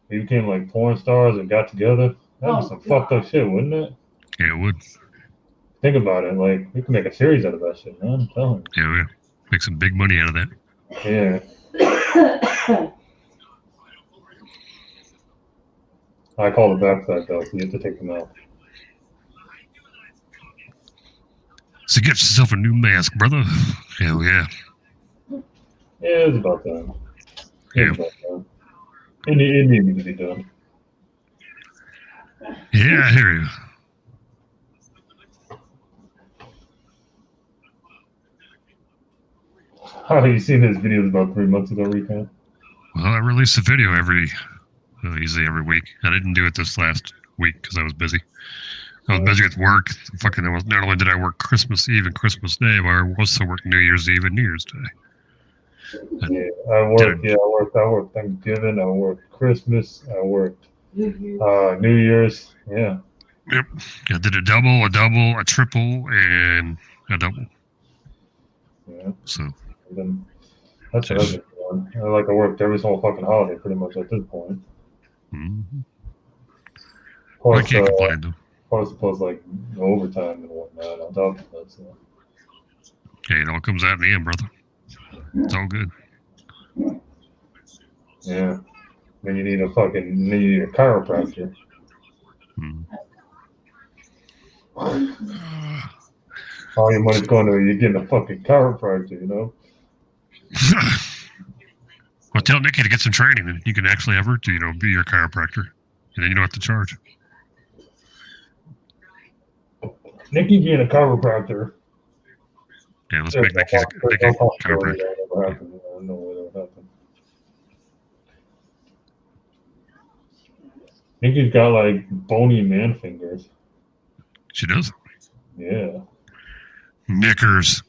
we became like porn stars and got together? That'd be some fucked up shit, wouldn't it? Yeah, it would. Think about it. Like we could make a series out of that shit, man. I'm telling you. Yeah, make some big money out of that. Yeah. I call the backside though, so you have to take them out. So get yourself a new mask, brother. Hell yeah. Yeah, it's about time. Yeah. It's about time. It needed to be done. Yeah, I hear you. Oh, you seen his videos about 3 months ago, Recon? Well, I release a video usually every week. I didn't do it this last week because I was busy. I was busy at work. Fucking, not only did I work Christmas Eve and Christmas Day, but I also worked New Year's Eve and New Year's Day. Yeah, I worked Thanksgiving, I worked Christmas, I worked New Year's. Yeah. Yep. I did a double, a triple, and a double. Yeah. So Then that's another one. I worked every single fucking holiday pretty much at this point. mm-hmm. Plus, I can't complain though. plus like overtime and whatnot on top of that. So. Hey, it all comes out in the end, brother. It's all good. Yeah. Then you need a chiropractor. All your money's going to you getting a fucking chiropractor, you know? Well, tell Nikki to get some training, and you can actually have her to, be your chiropractor, and then you don't have to charge. Nikki getting a chiropractor. Yeah, let's make Nikki a chiropractor. No way that would happen. Nikki's got like bony man fingers. She does. Yeah. Knickers.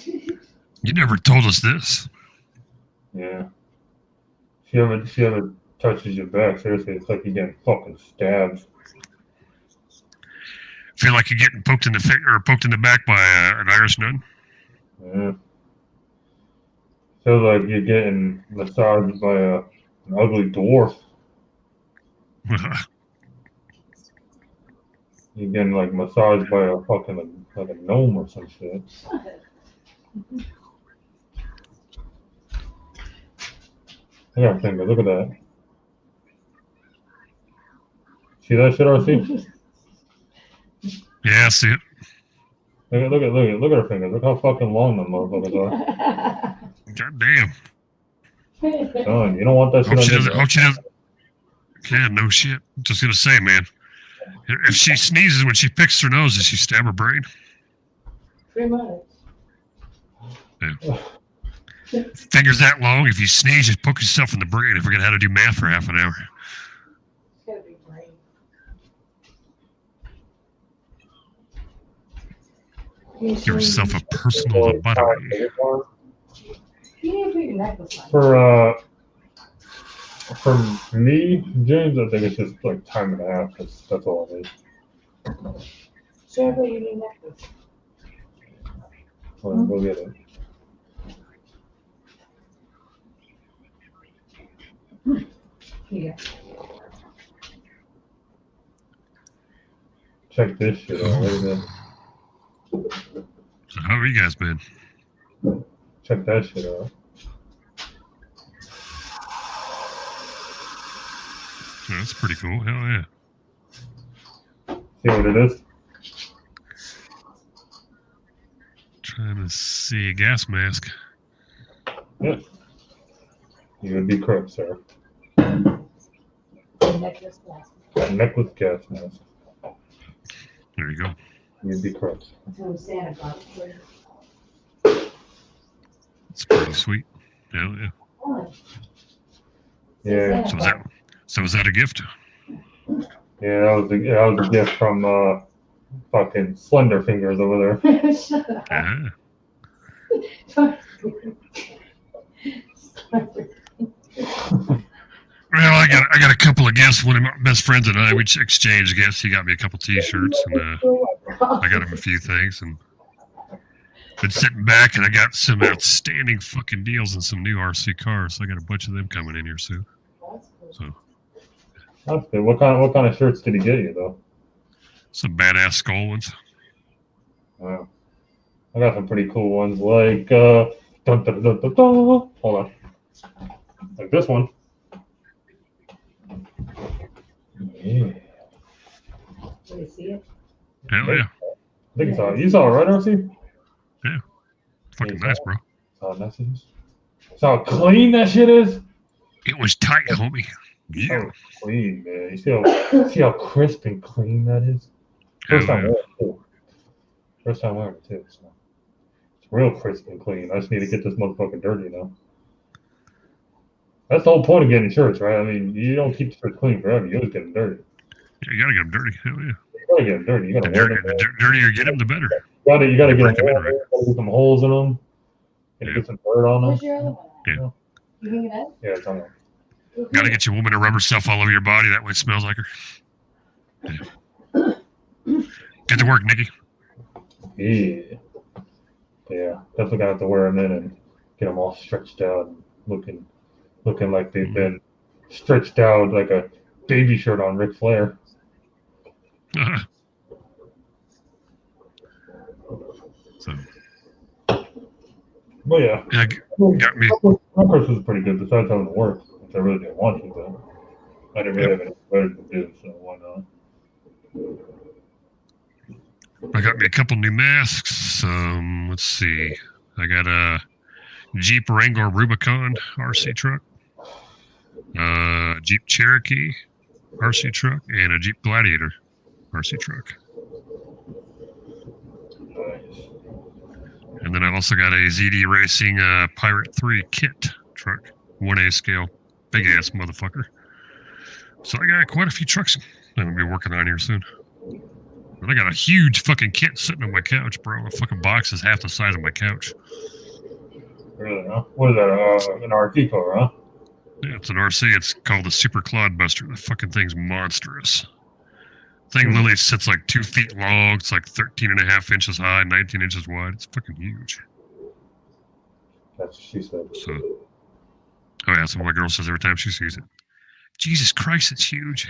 You never told us this. Yeah. She ever touches your back, seriously, it's like you're getting fucking stabbed. Feel like you're getting poked in the back by an Irish nun. Yeah. Feels like you're getting massaged by an ugly dwarf. You're getting like massaged by a fucking like a gnome or some shit. I got a finger. Look at that. See that shit, RC? Yeah, I see it. Look at her fingers. Look how fucking long them motherfuckers are. God damn. Son, you don't want that shit on your Hope she doesn't. Yeah, no shit. Just gonna say, man. If she sneezes when she picks her nose, does she stab her brain? Pretty much. Yeah. Fingers that long, if you sneeze, just poke yourself in the brain. I forget how to do math for half an hour. It's gotta be brain. Give yourself a personal lobotomy. You need to put your necklace on. For me, James, I think it's just like time and a half. That's all it is. Sure, but you need a necklace. Well, go get it. Yeah. Check this shit out. Look at that. So how have you guys been? Check that shit out. Yeah, that's pretty cool. Hell yeah. See what it is? Trying to see a gas mask. Yeah. You would be correct, sir. Necklace glass. A necklace gas mask. There you go. You'd be correct. That's what Santa got it. It's pretty sweet. Hell yeah. Oh. Yeah. So was that a gift? Yeah, that was a gift from fucking Slender Fingers over there. Shut up. Yeah. Well, I got a couple of gifts. One of my best friends and I, we exchanged gifts. He got me a couple T-shirts, and I got him a few things. And been sitting back, and I got some outstanding fucking deals on some new RC cars. So I got a bunch of them coming in here soon. So That's good. What kind of shirts did he get you though? some badass skull ones. Wow. I got some pretty cool ones like dun, dun, dun, dun, dun, dun. Hold on. Like this one. Yeah. Do you see it? Hell yeah. I think you saw it, right, RC? Yeah. Fucking nice, bro. Oh, nice it is. See how clean that shit is? It was tight, homie. Yeah. Oh, clean, man. You see how crisp and clean that is? First time wearing it, too. First time wearing it, too. So. It's real crisp and clean. I just need to get this motherfucker dirty now. That's the whole point of getting shirts, right? I mean, you don't keep the shirts clean forever. You always get them dirty. Yeah, you gotta get them dirty. Hell yeah. gotta get them dirty. You gotta wear them. The dirtier you get them, the better. You gotta get break them them in, warm. right? You gotta get some holes in them. Yeah. Get some dirt on them. Where's your other one? Yeah. You hang it up? Yeah, it's on there. Gotta get your woman to rub herself all over your body. That way it smells like her. Yeah. Get to work, Nikki. Yeah. Yeah. Definitely gonna have to wear them in and get them all stretched out and looking like they've been stretched out like a baby shirt on Ric Flair. So. But yeah. Got me. My Christmas was pretty good besides having to work, which I really didn't want to, but I didn't really have anything better to do, so why not? I got me a couple new masks. Let's see. I got a Jeep Wrangler Rubicon RC truck, Jeep Cherokee RC truck, and a Jeep Gladiator RC truck. Nice. And then I've also got a ZD Racing Pirate 3 kit truck, 1A scale, big ass motherfucker. So I got quite a few trucks I'm gonna be working on here soon. And I got a huge fucking kit sitting on my couch, bro. A fucking box is half the size of my couch. Really, huh? What is that, an RT car, huh? Yeah, it's an RC. It's called the Super Clodbuster. The fucking thing's monstrous. Thing literally sits like 2 feet long. It's like 13.5 inches high, 19 inches wide. It's fucking huge. That's what she said. So, oh yeah, so my girl says every time she sees it, Jesus Christ, it's huge.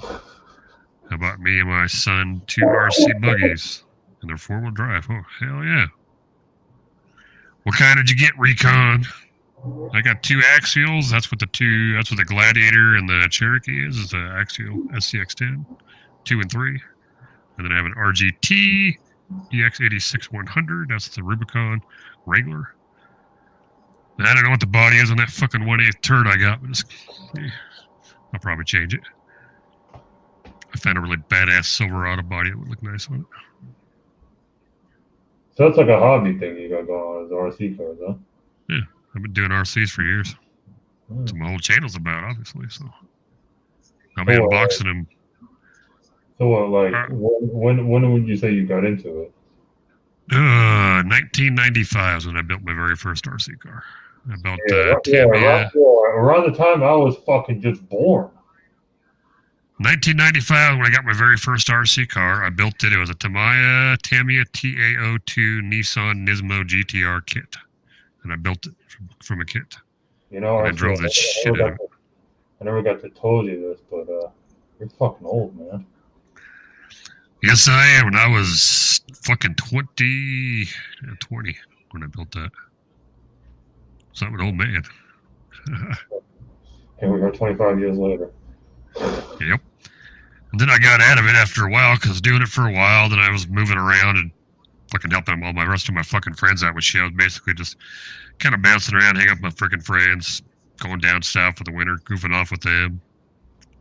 How about me and my son, 2 RC buggies, and they're 4-wheel drive? Oh, hell yeah. What kind did you get, Recon? I got 2 axials. That's what the Gladiator and the Cherokee is the axial SCX10, 2 and 3. And then I have an RGT EX86-100. That's the Rubicon Wrangler. And I don't know what the body is on that fucking 1/8 turd I got, but I'll probably change it. I found a really badass Silverado body that would look nice on it. So that's like a hobby thing you got going on as RC cars, huh? Yeah, I've been doing RCs for years. That's what my whole channel's about, obviously. So I'll be unboxing them. So what, like, when would you say you got into it? 1995 is when I built my very first RC car. I built around the time I was fucking just born. 1995, when I got my very first RC car, I built it. It was a Tamiya TA02 Nissan Nismo GTR kit. And I built it from a kit. You know, I drove that shit out of it. I never got to tell you this, but you're fucking old, man. Yes, I am. And I was fucking 20 when I built that. So I'm an old man. Here we are 25 years later. Yep. And then I got out of it after a while because doing it for a while. Then I was moving around and fucking helping all my rest of my fucking friends out with shit. I was basically just kind of bouncing around, hanging up with my freaking friends, going down south for the winter, goofing off with them,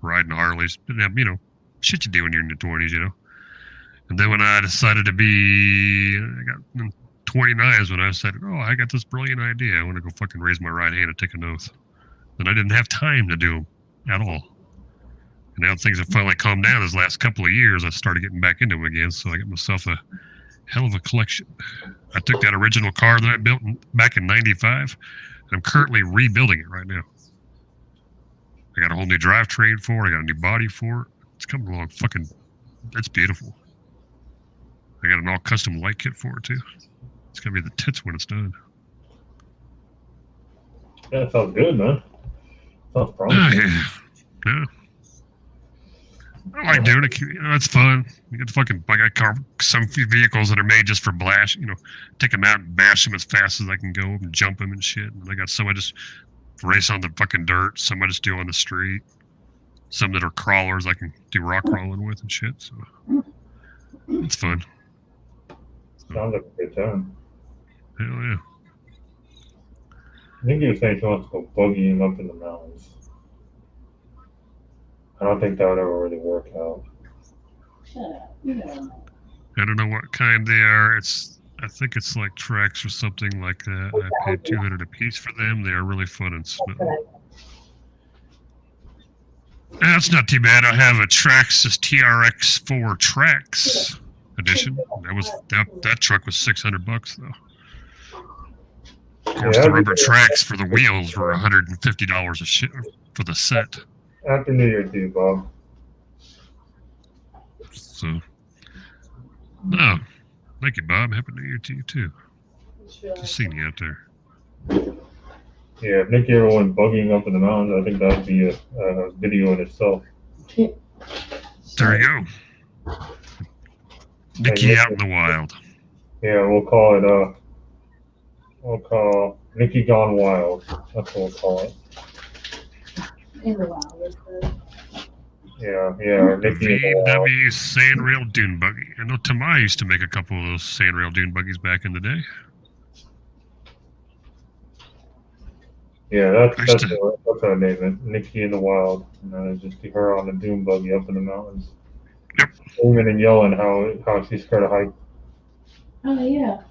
riding Harleys. Didn't have, shit you do when you're in your 20s, And then when I decided to I got 29 is when I decided, I got this brilliant idea. I want to go fucking raise my right hand and take an oath. And I didn't have time to do them at all. And now things have finally calmed down this last couple of years. I started getting back into them again, so I got myself a hell of a collection. I took that original car that I built back in 95, and I'm currently rebuilding it right now. I got a whole new drivetrain for it. I got a new body for it. It's coming along it's beautiful. I got an all custom light kit for it too. It's gonna be the tits when it's done. Yeah, it sounds good, man. Sounds promising. Yeah. I like doing it. It's fun. You get I got some vehicles that are made just for blast. Take them out and bash them as fast as I can go and jump them and shit. And I got some I just race on the fucking dirt. Some I just do on the street. Some that are crawlers I can do rock crawling with and shit. So it's fun. Sounds like a good time. Hell yeah. I think you were saying she wants to go buggying up in the mountains. I don't think that would ever really work out. Shut up. You know. I don't know what kind they are. I think it's like tracks or something like that. I paid $200 a piece for them. They are really fun and snow. That's not too bad. I have a Traxxas TRX4 Trax edition. That truck was $600 though. Of course, the rubber tracks for the wheels were $150 a shit for the set. Happy New Year to you, Bob. So, no, thank you, Bob. Happy New Year to you too. Just seeing you out there. Yeah, if Nicky ever went buggying up in the mountains, I think that'd be a video in itself. There you go. Nicky out in the wild. Yeah, we'll call Nicky Gone Wild. That's what we'll call it. In the wild. Yeah, Nicky in the wild. VW sand rail dune buggy. I know Tamai used to make a couple of those sand rail dune buggies back in the day. Yeah, that's our name it. Nicky in the wild. And then just be her on the dune buggy up in the mountains. Yep. Screaming and yelling how she's scared of heights. Oh yeah.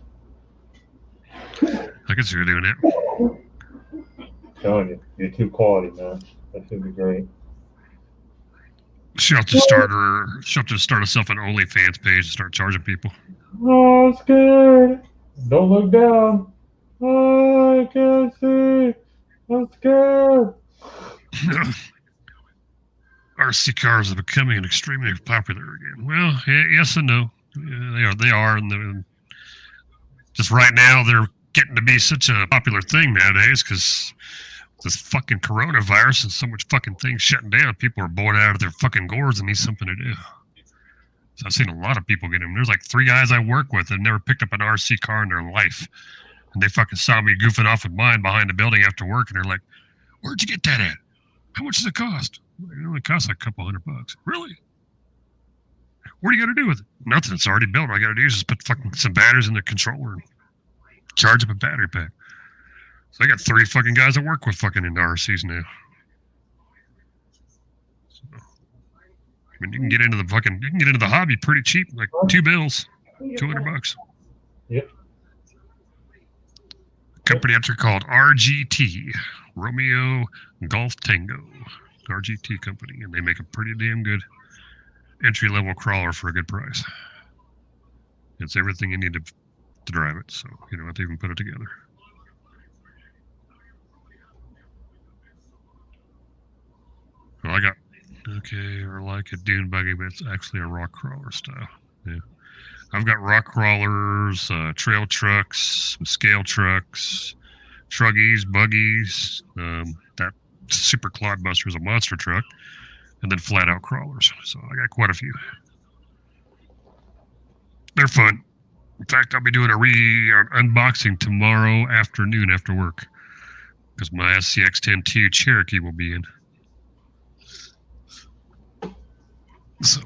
I can see her doing it. I'm telling you, you're too quality, man. That should be great. She'll have to start herself an OnlyFans page and start charging people. Oh, I'm scared. Don't look down. Oh, I can't see. I'm scared. RC cars are becoming extremely popular again. Well, yes and no. Yeah, they are. And just right now, they're getting to be such a popular thing nowadays because this fucking coronavirus and so much fucking things shutting down. People are bored out of their fucking gourds and need something to do. So I've seen a lot of people get them. There's like 3 guys I work with that never picked up an RC car in their life. And they fucking saw me goofing off with mine behind the building after work. And they're like, where'd you get that at? How much does it cost? It only costs like a couple $100. Really? What do you got to do with it? Nothing. It's already built. All I got to do is just put fucking some batteries in the controller and charge up a battery pack. So I got 3 fucking guys I work with fucking into RCs now. So, I mean, you can get into the hobby pretty cheap, like $2, $200. Yep. Company out there called RGT, Romeo Golf Tango, RGT company, and they make a pretty damn good entry-level crawler for a good price. It's everything you need to drive it, so you don't have to even put it together. Well, or like a dune buggy, but it's actually a rock crawler style. Yeah. I've got rock crawlers, trail trucks, some scale trucks, truggies, buggies. That super clodbuster is a monster truck, and then flat out crawlers. So I got quite a few. They're fun. In fact, I'll be doing an unboxing tomorrow afternoon after work because my SCX-10T Cherokee will be in. So.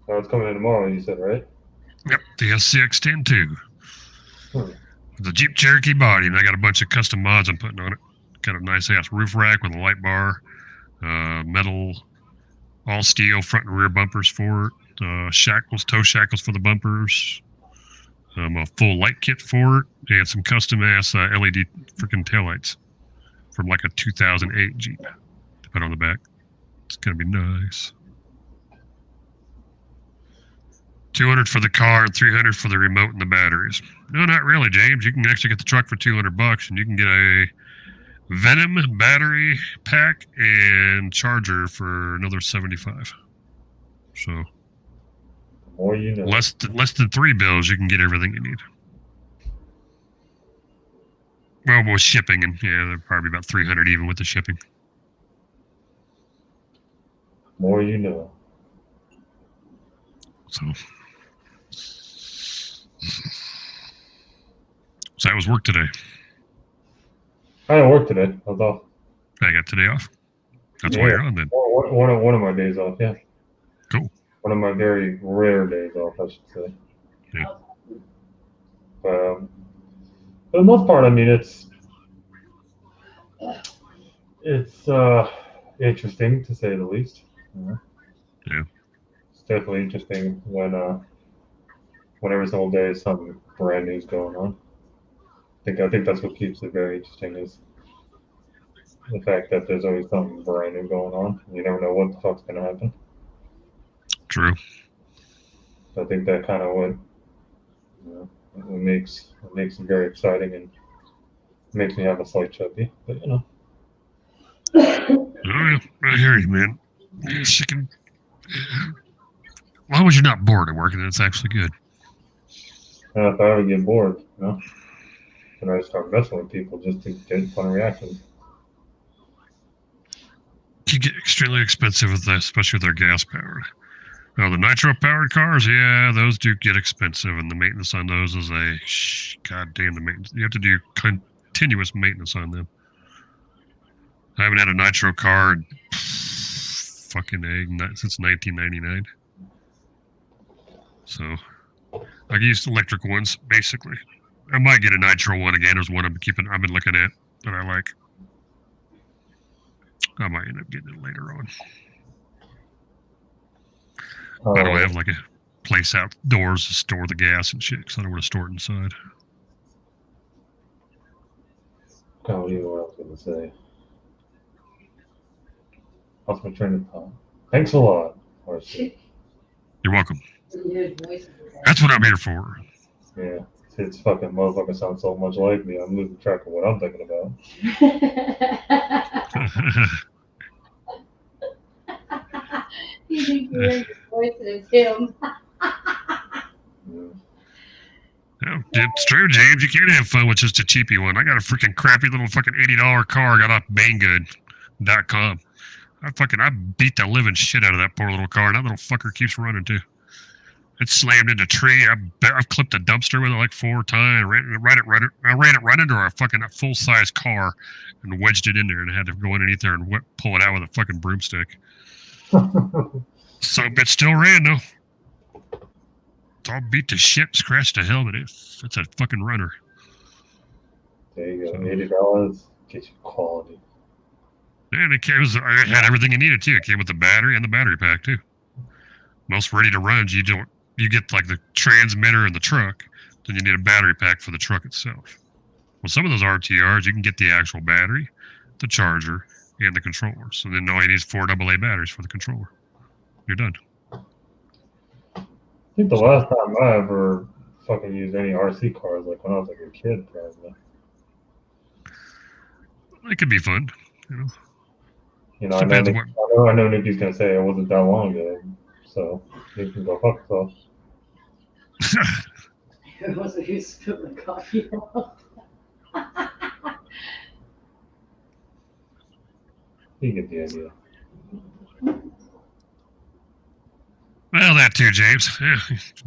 Oh, it's coming in tomorrow, you said, right? Yep, the SCX-10 The Jeep Cherokee body, and I got a bunch of custom mods I'm putting on it. Got a nice ass roof rack with a light bar, metal, all steel front and rear bumpers for it, toe shackles for the bumpers, a full light kit for it, and some custom ass LED freaking taillights from like a 2008 Jeep to put on the back. It's gonna be nice. $200 for the car and $300 for the remote and the batteries. No, not really, James. You can actually get the truck for $200, and you can get a Venom battery pack and charger for another $75. So, The more you know. less than $3, you can get everything you need. Well, with shipping, and yeah, they're probably about $300 even with the shipping. The more you know. So that was work today. I didn't work today. I was off. I got today off. That's why you're on then. One of my days off, yeah. Cool. One of my very rare days off, I should say. Yeah. But for the most part, I mean, it's interesting to say the least. Yeah. It's definitely interesting when every single day something brand new is going on. I think that's what keeps it very interesting is the fact that there's always something brand new going on. You never know what the fuck's gonna happen. True. So I think that kind of what it makes it very exciting and makes me have a slight chubby. But you know. Oh, yeah, I hear you, man. Yeah, she can. As long as you're not bored at work, then it's actually good. And if I ever get bored, you know, then I start messing with people just to get fun reactions. You get extremely expensive with that, especially with their gas powered. Oh, the nitro powered cars, yeah, those do get expensive, and the maintenance on those is god damn the maintenance. You have to do continuous maintenance on them. I haven't had a nitro car fucking since 1999. So I used electric ones basically. I might get a nitro one again. There's one I've been looking at that I like. I might end up getting it later on. I don't have like a place outdoors to store the gas and shit because I don't want to store it inside. Oh, you know what I was gonna say. Lost my train of thought. Thanks a lot, RC. You're welcome. That's what I'm here for. Yeah, it's fucking motherfucker sounds so much like me. I'm losing track of what I'm thinking about. You think you hear your voice and it's him. Yeah, it's true, James. You can't have fun with just a cheapy one. I got a freaking crappy little fucking $80 car I got off Banggood.com. I beat the living shit out of that poor little car, and that little fucker keeps running too. It slammed into a tree. I've clipped a dumpster with it like 4 times. I ran it right into a fucking full-size car and wedged it in there, and I had to go underneath there and pull it out with a fucking broomstick. So it still ran though. It's all beat to shit, scratched to hell, but it's a fucking runner. There you go. $80 gets you quality. And it had everything you needed too. It came with the battery and the battery pack too. Most ready to runs, you get like the transmitter in the truck, then you need a battery pack for the truck itself. Well, some of those RTRs, you can get the actual battery, the charger, and the controller. So then all you need is 4 AA batteries for the controller. You're done. I think the last time I ever fucking used any RC cars, like when I was like a kid, probably. It could be fun, you know. You know, I know Nikki's gonna say it wasn't that long ago, so you can go fuck yourself. It wasn't who spilled the coffee off. You get the idea. Well, that too, James. Yeah,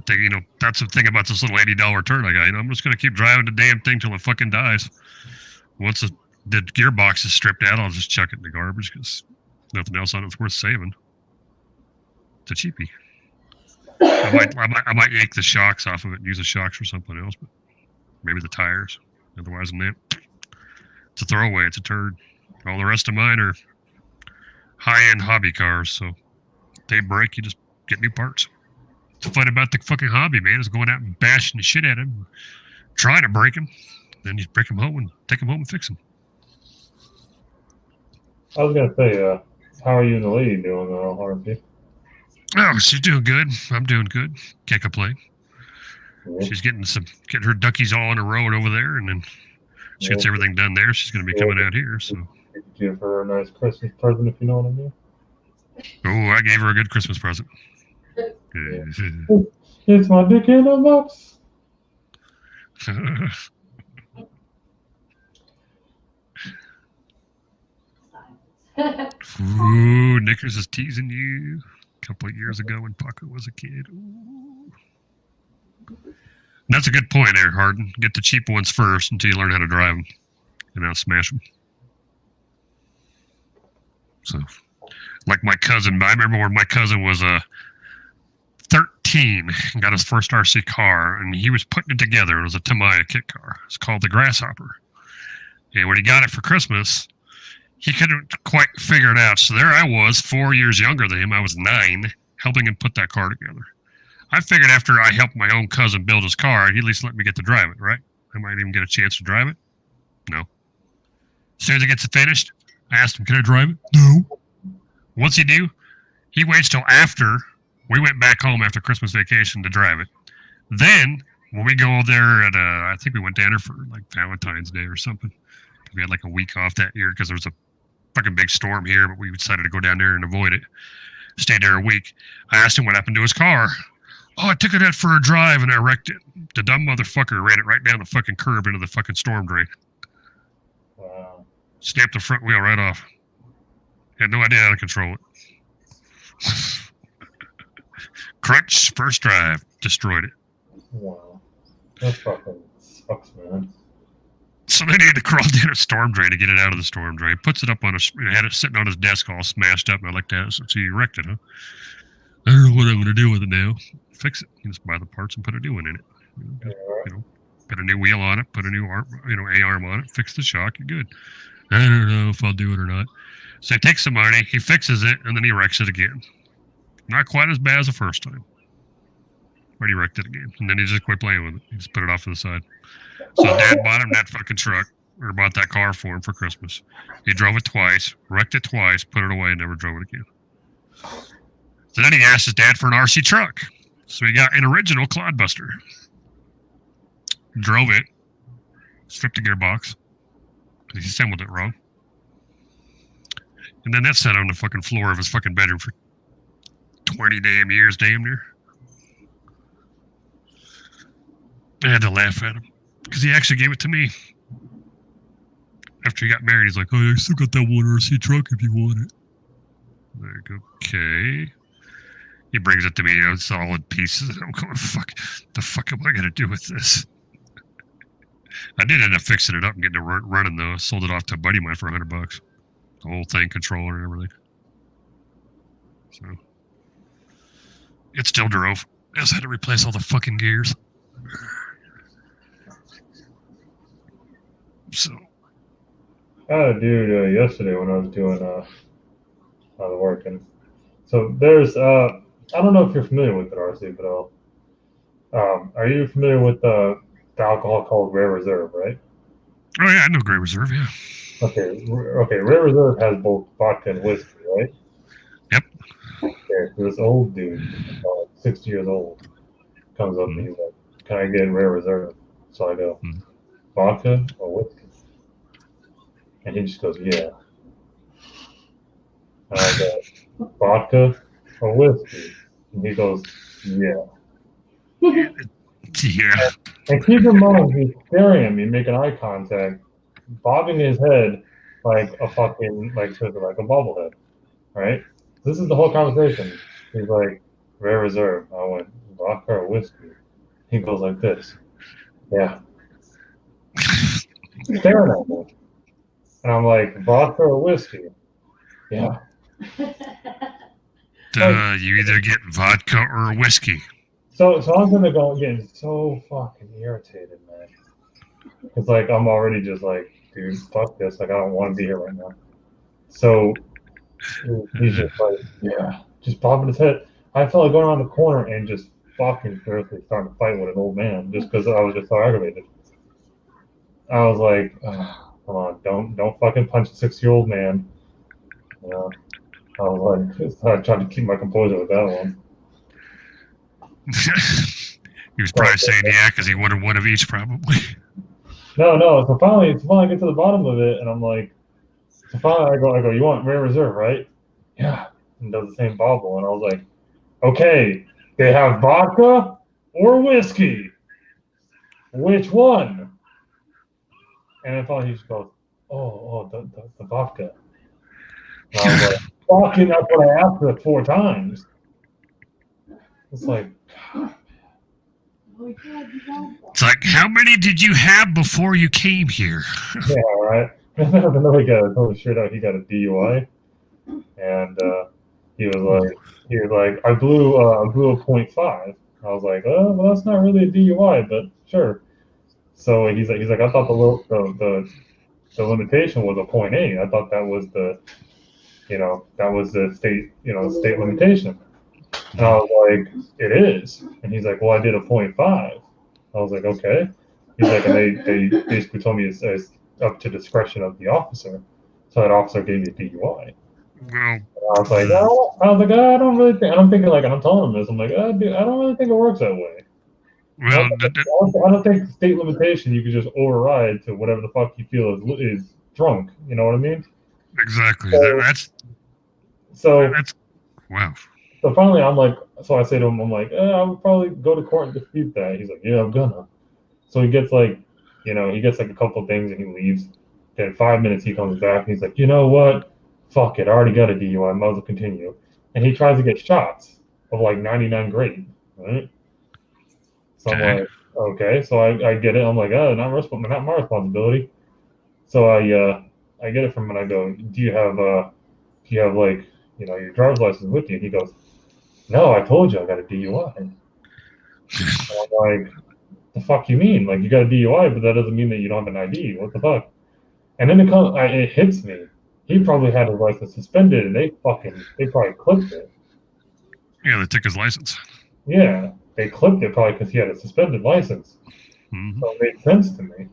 you know, that's the thing about this little $80 turd I got. You know, I'm just gonna keep driving the damn thing till it fucking dies. Once the gearbox is stripped out, I'll just chuck it in the garbage because nothing else on it's worth saving. It's a cheapie. I might yank the shocks off of it and use the shocks for something else, but maybe the tires. Otherwise than that, it's a throwaway. It's a turd. All the rest of mine are high-end hobby cars, so if they break, you just get new parts. It's fun about the fucking hobby, man, is going out and bashing the shit at them, trying to break them, then you break them home and take them home and fix them. I was gonna say, how are you and the lady doing though, RP? Oh, she's doing good. I'm doing good. Can't complain. Yeah. She's getting her duckies all in a row over there, and then she gets everything done there. She's going to be coming out here. So give her a nice Christmas present, if you know what I mean. Oh, I gave her a good Christmas present. Yeah. It's my dick in a box. Ooh, Knickers is teasing you. A couple of years ago when Paco was a kid. Ooh. That's a good point there, Harden. Get the cheap ones first until you learn how to drive them, and I'll smash them. So, like my cousin, I remember when my cousin was 13 and got his first RC car, and he was putting it together. It was a Tamiya kit car. It's called the Grasshopper. And when he got it for Christmas, he couldn't quite figure it out. So there I was, 4 years younger than him. I was 9, helping him put that car together. I figured after I helped my own cousin build his car, he'd at least let me get to drive it, right? I might even get a chance to drive it. No. As soon as it gets finished, I asked him, can I drive it? No. What's he do? He waits till after we went back home after Christmas vacation to drive it. Then, when we go there at, I think we went down there for like Valentine's Day or something. We had like a week off that year because there was a fucking big storm here, but we decided to go down there and avoid it. Stayed there a week. I asked him what happened to his car. Oh, I took it out for a drive and I wrecked it. The dumb motherfucker ran it right down the fucking curb into the fucking storm drain. Wow. Snapped the front wheel right off. Had no idea how to control it. Crunch, first drive, destroyed it. Wow. That fucking sucks, man. So then he had to crawl down a storm drain to get it out of the storm drain. Puts it up on had it sitting on his desk all smashed up, and I looked at it, so you wrecked it, huh? I don't know what I'm going to do with it now. Fix it. You just buy the parts and put a new one in it. You know, put a new wheel on it, put a new arm, A-arm on it, fix the shock, you're good. I don't know if I'll do it or not. So he takes some money, he fixes it, and then he wrecks it again. Not quite as bad as the first time. But he wrecked it again. And then he just quit playing with it. He just put it off to the side. So Dad bought him that fucking truck, or bought that car for him for Christmas. He drove it twice, wrecked it twice, put it away, and never drove it again. So then he asked his dad for an RC truck. So he got an original Clodbuster. Drove it, stripped the gearbox. He assembled it wrong. And then that sat on the fucking floor of his fucking bedroom for 20 damn years, damn near. I had to laugh at him because he actually gave it to me. After he got married, he's like, oh, I still got that one RC truck if you want it. Like, okay. He brings it to me, solid pieces. And I'm going, fuck, the fuck am I going to do with this? I did end up fixing it up and getting it running, though. I sold it off to a buddy of mine for $100. The whole thing, controller and everything. So, it still drove. I just had to replace all the fucking gears. So, I had a dude yesterday when I was doing the work, and so there's I don't know if you're familiar with it, RC, but are you familiar with the alcohol called Rare Reserve, right? Oh yeah, I know Great Reserve, yeah. Okay, Rare Reserve has both vodka and whiskey, right? Yep. Okay, so this old dude, 60 years old, comes up and he's like, "Can I get Rare Reserve?" So I go, "Vodka or whiskey?" And he just goes, "Yeah." And I go, "Vodka or whiskey?" And he goes, "Yeah." Yeah. And keep in mind, he's staring at me, making eye contact, bobbing his head like a fucking, like a bobblehead, right? This is the whole conversation. He's like, "Rare Reserve." I went, "Vodka or whiskey?" He goes like this. "Yeah." Staring at me. And I'm like, "Vodka or whiskey?" "Yeah." You either get vodka or whiskey. So I'm gonna go getting so fucking irritated, man. It's like I'm already just like, dude, fuck this. Like I don't want to be here right now. So he's just like, yeah, just bobbing his head. I felt like going around the corner and just fucking seriously starting to fight with an old man just because I was just so aggravated. I was like, oh, come on, don't fucking punch a 6-year-old man. You know, I was like, I tried to keep my composure with that one. He was probably saying yeah because he wanted one of each, probably. No. So finally I get to the bottom of it, and I'm like, so finally I go, "You want Rare Reserve, right?" "Yeah." And does the same bobble, and I was like, "Okay, they have vodka or whiskey. Which one?" And I thought he just goes, "Oh, the vodka." And I was like, "Fucking, that's what I asked for 4 times." It's like, It's like, how many did you have before you came here? yeah, right. And then another guy totally straight out, he got a DUI, and he was like, I blew a 0.5. I was like, oh, well, that's not really a DUI, but sure. So he's like, I thought the limitation was a 0.8. I thought that was the state limitation. And I was like, "It is." And he's like, "Well, I did a 0.5. I was like, "Okay." He's like, and they basically told me it's up to discretion of the officer. So that officer gave you a DUI. Well, And I was like, oh, I don't really think, and I'm thinking like, and I'm telling him this, I'm like, dude, I don't really think it works that way. well, I don't think state limitation you can just override to whatever the fuck you feel is drunk. You know what I mean? exactly. So- That's wow. So finally, I'm like, so I say to him, I'm like, I would probably go to court and dispute that. He's like, yeah, I'm gonna. So he gets like, he gets like a couple things and he leaves. Then in 5 minutes he comes back and he's like, you know what? Fuck it, I already got a DUI. Might as well continue. And he tries to get shots of like 99 grade, right? So I'm Okay. like, okay. So I get it. I'm like, oh, not my responsibility. So I get it from him and I go, do you have like, your driver's license with you? And he goes, no, I told you I got a DUI. And I'm like, the fuck you mean? Like, you got a DUI, but that doesn't mean that you don't have an ID. What the fuck? And then it hits me. He probably had his license suspended, and they probably clipped it. Yeah, they took his license. Yeah, they clipped it probably because he had a suspended license. Mm-hmm. So it made sense to me.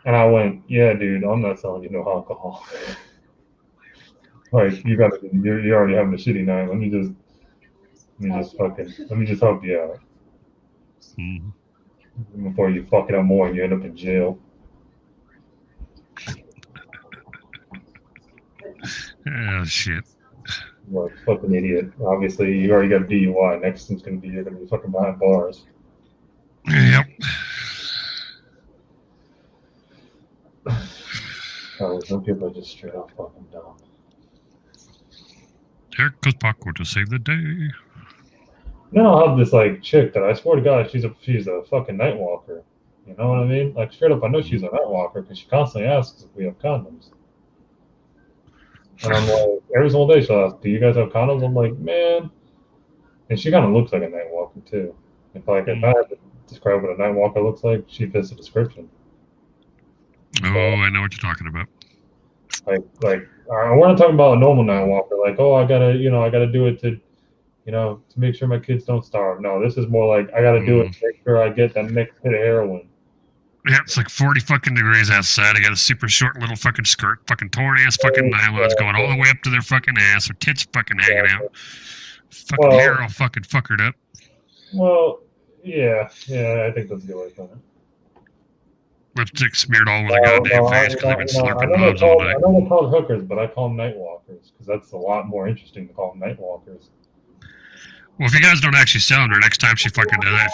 And I went, yeah, dude, I'm not selling you no alcohol. Like, you already having a shitty night. Let me just help you out Mm-hmm. before you fuck it up more and you end up in jail. Oh shit. Like, fucking idiot. Obviously, you already got a DUI. Next thing's gonna be you're gonna be fucking behind bars. Yep. Some people are just straight up fucking dumb. There goes Paco to save the day. Then I'll have this like chick that I swear to God she's a fucking night walker. You know what I mean? Like straight up, I know she's a night walker because she constantly asks if we have condoms. And I'm like, every single day she'll ask, "Do you guys have condoms?" I'm like, man. And she kind of looks like a night walker too. If I had to describe what a night walker looks like, she fits the description. Oh, I know what you're talking about. Like we're not talking about a normal night walker. Like, oh, I gotta do it to make sure my kids don't starve. No, this is more like I gotta do it to make sure I get that next hit of heroin. Yeah, it's like 40 fucking degrees outside. I got a super short little fucking skirt, fucking torn ass fucking nylons going all the way up to their fucking ass. Their tits fucking hanging out. Fucking hair all fucking fuckered up. Well, yeah, I think that's a good way to put it. Lipstick smeared all over the goddamn face because they've been slurping knobs all night. I know they're called hookers, but I call them night walkers because that's a lot more interesting to call them night walkers. Well, if you guys don't actually sell them, next time she fucking does that,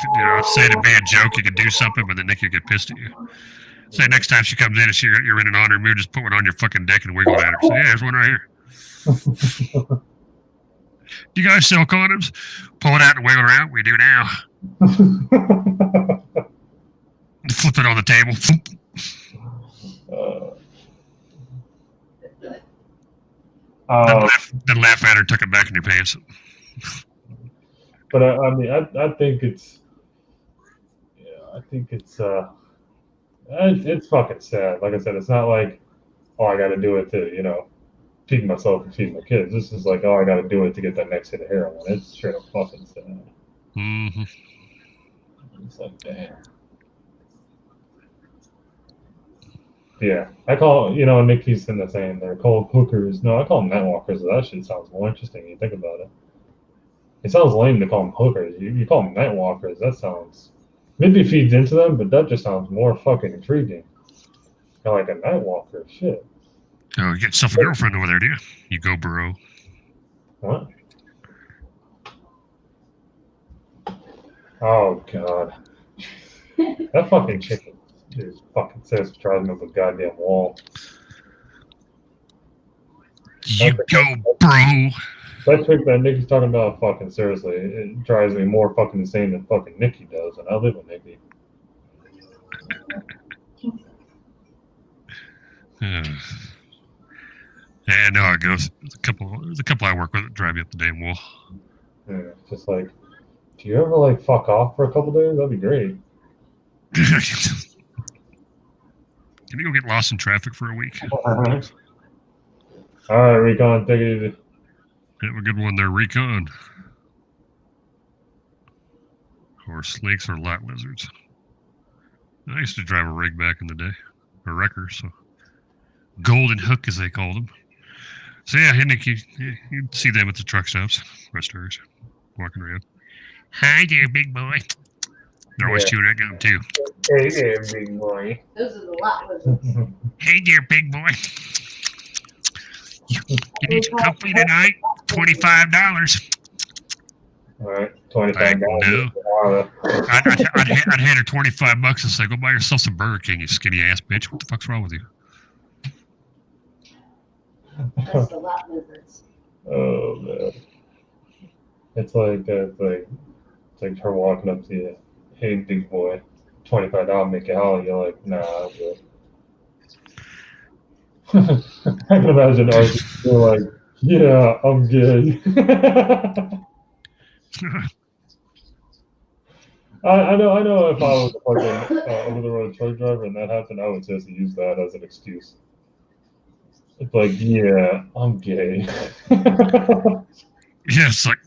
say it'd be a joke, you could do something, but then Nick would get pissed at you. Say next time she comes in and you're in an honor mood, just put one on your fucking dick and wiggle at her. So yeah, there's one right here. Do you guys sell condoms? Pull it out and wiggle around. We do now. Flip it on the table. Then laugh at her, tuck it back in your pants. But I mean, I think it's it's fucking sad. Like I said, it's not like, oh, I got to do it to feed myself and feed my kids. This is like, oh, I got to do it to get that next hit of heroin. It's straight up fucking sad. Mm-hmm. It's like, damn. Yeah, I call, Nikki's in the saying they're called hookers. No, I call them night walkers. That shit sounds more interesting when you think about it. It sounds lame to call them hookers. You call them night walkers. That sounds, maybe feeds into them, but that just sounds more fucking intriguing. Kind of like a night walker. Shit. Oh, you get yourself a girlfriend over there, do you? You go, bro. What? Oh, God. That fucking chicken is fucking says drives me up a goddamn wall. You go, bro. That chick that Nikki's talking about, fucking seriously, it drives me more fucking insane than fucking Nikki does, and I live with Nikki. Yeah, I know how it goes. There's a couple I work with that drive me up the damn wall. Yeah, just like, do you ever like fuck off for a couple days? That'd be great. Can you go get lost in traffic for a week? All right, Recon, take it easy. Have a good one there, Recon. Or snakes or lot lizards. I used to drive a rig back in the day, a wrecker, so Golden Hook, as they called them. So yeah, Nick, you see them at the truck stops, restaurants, walking around. Hi there, big boy. They're always chewing that gum too. Hey there, big boy. Those are the lot lizards. Hey there, big boy. You need some company tonight? $25. All right, $25. No. I'd hand her $25 and say, "Go buy yourself some Burger King, you skinny ass bitch. What the fuck's wrong with you?" That's the lot lizards. Oh man, it's like her walking up to you. Hey, big boy, $25, make it holler. You're like, nah, I'm good. I can imagine you're like, yeah, I'm gay. I know if I was a fucking over the road truck driver and that happened, I would just use that as an excuse. It's like, yeah, I'm gay. Yeah, it's like,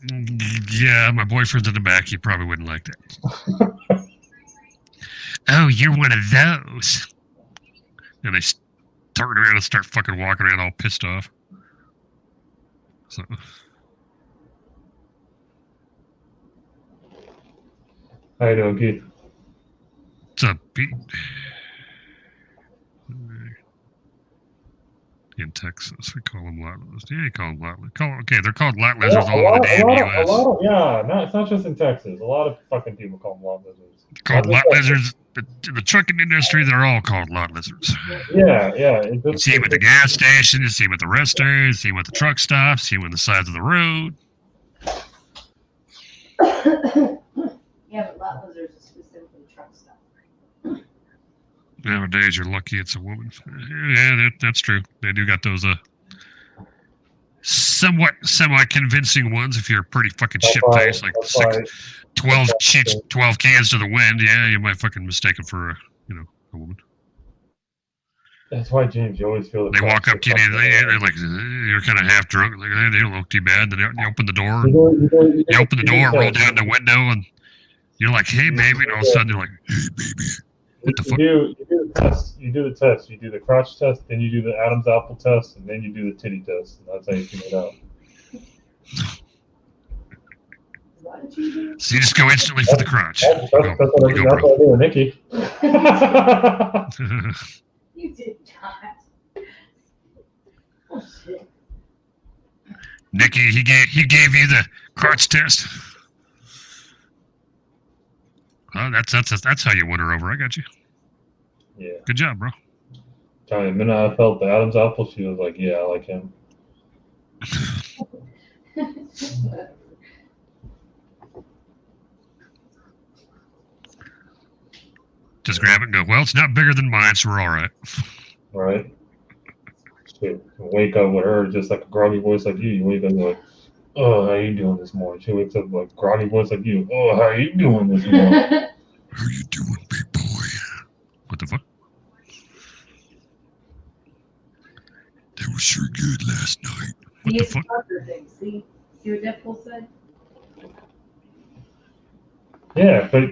yeah, my boyfriend's in the back. You probably wouldn't like that. Oh, you're one of those. And they turn around and start fucking walking around all pissed off. So. How you doing, Keith? What's up, Pete? In Texas, we call them lot lizards. Yeah, you call them lot lizards. Okay, they're called lot lizards all over the damn U.S. Yeah, it's not just in Texas. A lot of fucking people call them lot lizards. They're called lot lizards. The trucking industry, they're all called lot lizards. Yeah. You see them at the gas station, you see them at the rest areas, you see them at the truck stops, you see them on the sides of the road. Yeah, but lot lizards are specifically truck stop. Nowadays, you're lucky it's a woman. Yeah, that's true. They do got those somewhat semi-convincing ones if you're a pretty fucking shit-faced, like 12 cans to the wind. Yeah, you might fucking mistake them for a woman. That's why, James, you always feel they walk up to you and they're like, you're kind of half drunk. Like, they don't look too bad. Then you open the door. You open the door, roll down the window, and you're like, hey, baby. And all of a sudden, you're like, hey, baby. What the fuck? You do the test. You do the test. You do the crotch test, then you do the Adam's apple test, and then you do the titty test. And that's how you figure it out. So you just go instantly for the crotch. That's what I do with Nikki. You did not. Oh shit. Nikki, he gave you the crotch test. Oh, that's how you win her over. I got you. Yeah. Good job, bro. The minute I felt the Adam's apple, she was like, "Yeah, I like him." Just grab it and go, well, it's not bigger than mine, so we're all right. Right. She wake up with her just like a groggy voice like you. You wake up like, "Oh, how you doing this morning?" She wakes up like groggy voice like you. "Oh, how you doing this morning?" How you doing, big boy? What the fuck? That was sure good last night. What the fuck? See what Deadpool said? Yeah, but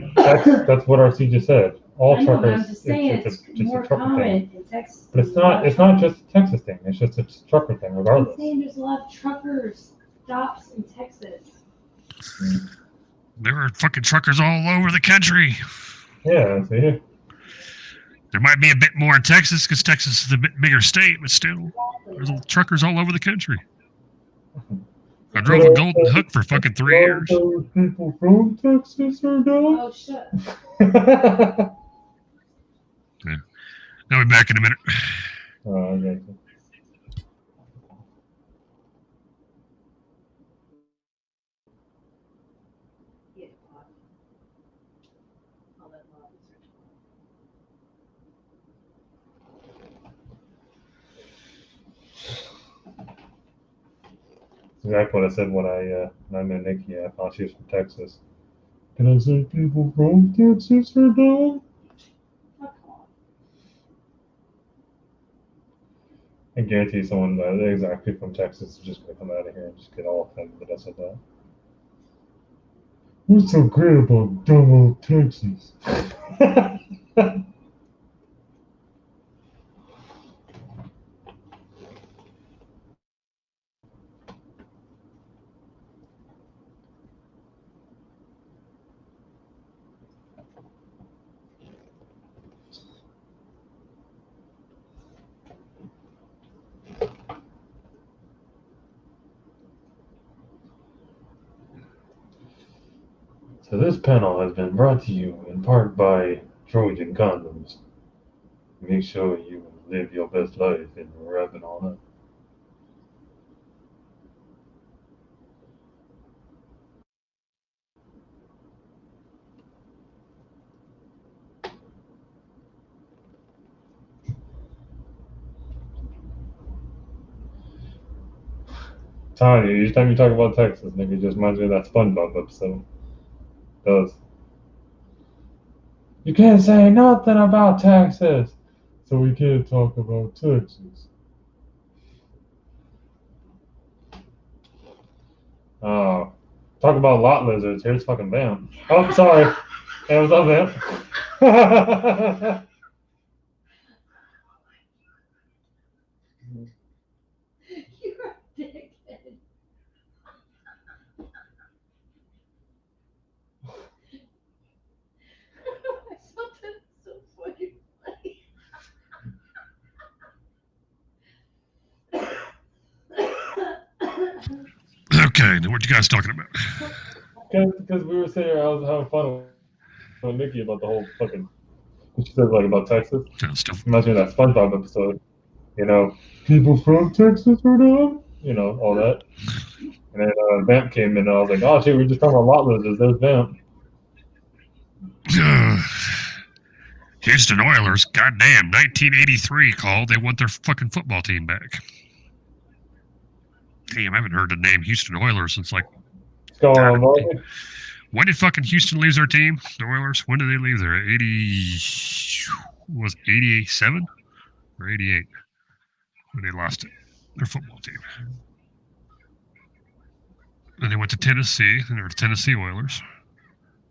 that's what RC just said. All truckers. I'm just saying it's more a trucker common thing. in Texas. But it's not just a Texas thing. It's just a trucker thing, regardless. I'm saying there's a lot of truckers stops in Texas. There are fucking truckers all over the country. Yeah, see. There might be a bit more in Texas because Texas is a bit bigger state, but still, there's truckers all over the country. I drove a Golden Hook for fucking 3 years. People from Texas are doing. Oh, shut. Yeah. I'll be back in a minute. Oh, I got you. Exactly what I said when I met Nikki. I thought she was from Texas. Can I say people from Texas are dumb? I guarantee someone exactly from Texas is just going to come out of here and just get all offended that I said that. What's so great about dumb old Texas? So this panel has been brought to you in part by Trojan Condoms. Make sure you live your best life and wrapping all up. Tanya, each time you talk about Texas, nigga, it just reminds me of that SpongeBob episode. It does. You can't say nothing about Texas, so we can't talk about Texas. Oh, talk about lot lizards. Here's fucking Vamp. Oh, sorry. Hey, what's up, Vamp? You're a dickhead. I thought that was so funny. Okay, now what you guys talking about? Because we were saying I was having fun with Nikki about the whole fucking. She said like about Texas. Stuff. Reminds me of that SpongeBob episode. You know, people from Texas are dumb. You know, all that. And then Vamp came in and I was like, oh shit, we were just talking about lot lizards. There's Vamp. Houston Oilers, goddamn, 1983 called. They want their fucking football team back. Damn, I haven't heard the name Houston Oilers since like. What's going on, Marty? When did fucking Houston lose their team? The Oilers? When did they leave there? 87 or 88? When they lost it, their football team. Then they went to Tennessee. Then they were the Tennessee Oilers.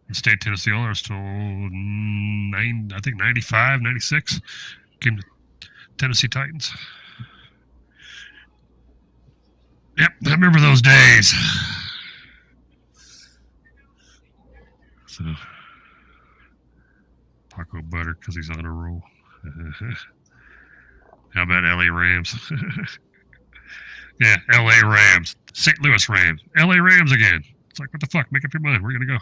And stayed Tennessee Oilers till 95, 96. Came to Tennessee Titans. Yep, I remember those days. So, Paco Butter because he's on a roll. How about LA Rams? Yeah, LA Rams. St. Louis Rams. LA Rams again. It's like, what the fuck? Make up your mind. We're going to go.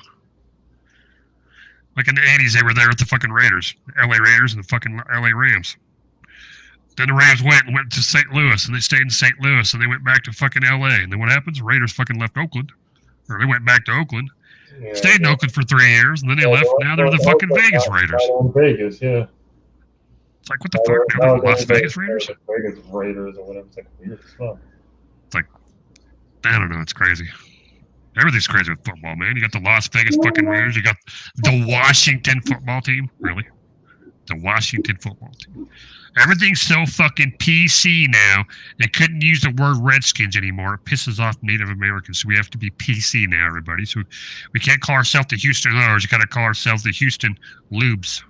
Like in the 80s, they were there with the fucking Raiders. The LA Raiders and the fucking LA Rams. Then the Rams went to St. Louis, and they stayed in St. Louis, and they went back to fucking LA. And then what happens? The Raiders fucking left Oakland. Or they went back to Oakland. Yeah, stayed in Oakland for 3 years, and then they left. Now they're the fucking Vegas Raiders. Vegas, yeah. It's like, what the fuck? Now they're the Las Vegas Raiders? Vegas Raiders or whatever. It's like weird as fuck. It's like, I don't know. It's crazy. Everything's crazy with football, man. You got the Las Vegas fucking Raiders. You got the Washington football team. Really? The Washington football team. Everything's so fucking PC now. They couldn't use the word Redskins anymore. It pisses off Native Americans. So we have to be PC now, everybody. So we can't call ourselves the Houston Oilers. You got to call ourselves the Houston Lubes.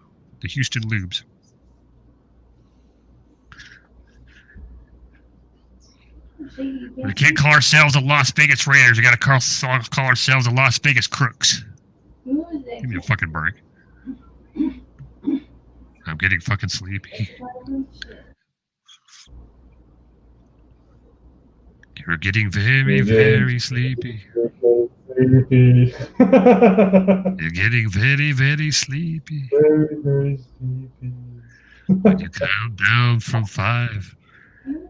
The Houston Lubes. We can't call ourselves the Las Vegas Raiders. We got to call ourselves the Las Vegas Crooks. Give me a fucking break. I'm getting fucking sleepy. You're getting very, very sleepy. You're getting very, very sleepy. Very, very sleepy. When you count down from 5,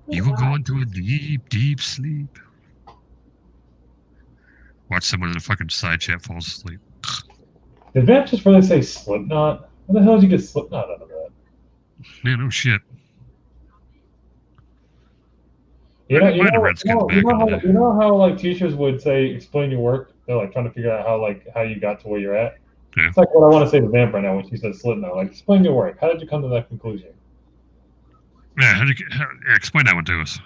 you will go into a deep, deep sleep. Watch someone in the fucking side chat falls asleep. Did Vamp just really say Slipknot? How the hell did you get Slipknot out of that? Yeah, no shit. You know how like teachers would say, explain your work? They're like trying to figure out how you got to where you're at. Yeah. It's like what I want to say to Vamp right now when she says Slipknot. Like, explain your work. How did you come to that conclusion? Yeah, explain that one to us.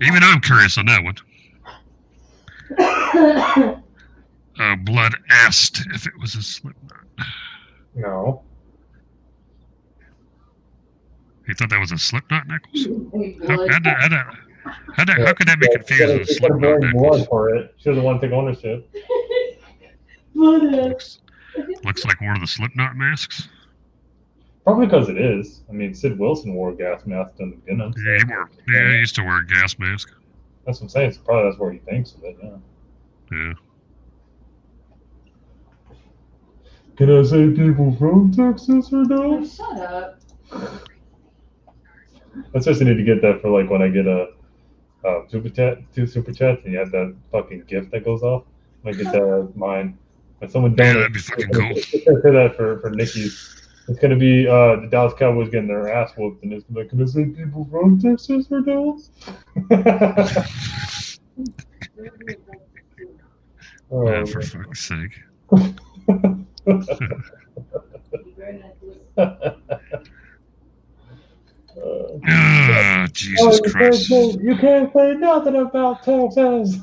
Even I'm curious on that one. Blood asked if it was a Slipknot. No. He thought that was a Slipknot necklace? How could that be confused with a Slipknot necklace? For it. She doesn't want to take ownership. Looks like one of the Slipknot masks. Probably because it is. I mean, Sid Wilson wore a gas mask in the beginning. So. Yeah, he used to wear a gas mask. That's what I'm saying. So probably that's where he thinks of it, yeah. Yeah. Can I say people from Texas or no? Oh, shut up. I just need to get that for like when I get a super chat, 2 super chats, and you have that fucking gift that goes off. I might get that as mine. When someone Yeah, donates, that'd be fucking cool. say that for Nikki's. It's gonna be the Dallas Cowboys getting their ass whooped, and it's gonna be like, can I say people from Texas or no? Yeah, for fuck's sake. Jesus Christ. You can't say nothing about Texas.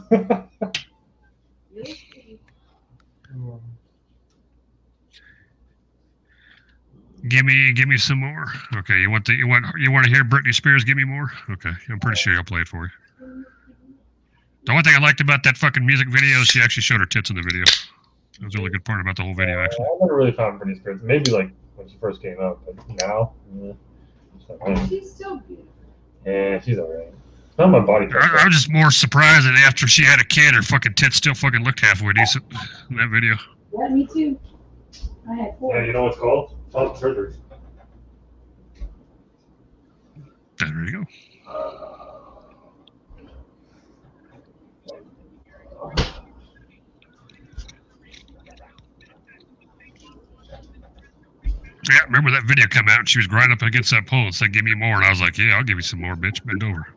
Give me some more. Okay, you want to hear Britney Spears? Give me more. Okay, I'm pretty sure I'll play it for you. The one thing I liked about that fucking music video is she actually showed her tits in the video. That was a really good part about the whole video, actually. I never really found Britney Spears. Maybe like when she first came out, but now, She's still beautiful. yeah, she's alright. Not my body type. I was just more surprised that after she had a kid, her fucking tits still fucking looked halfway decent in that video. Yeah, me too. I had 4. Yeah, you know what it's called? Plastic surgery. There you go. Yeah, remember that video come out and she was grinding up against that pole and said, give me more. And I was like, yeah, I'll give you some more, bitch. Bend over.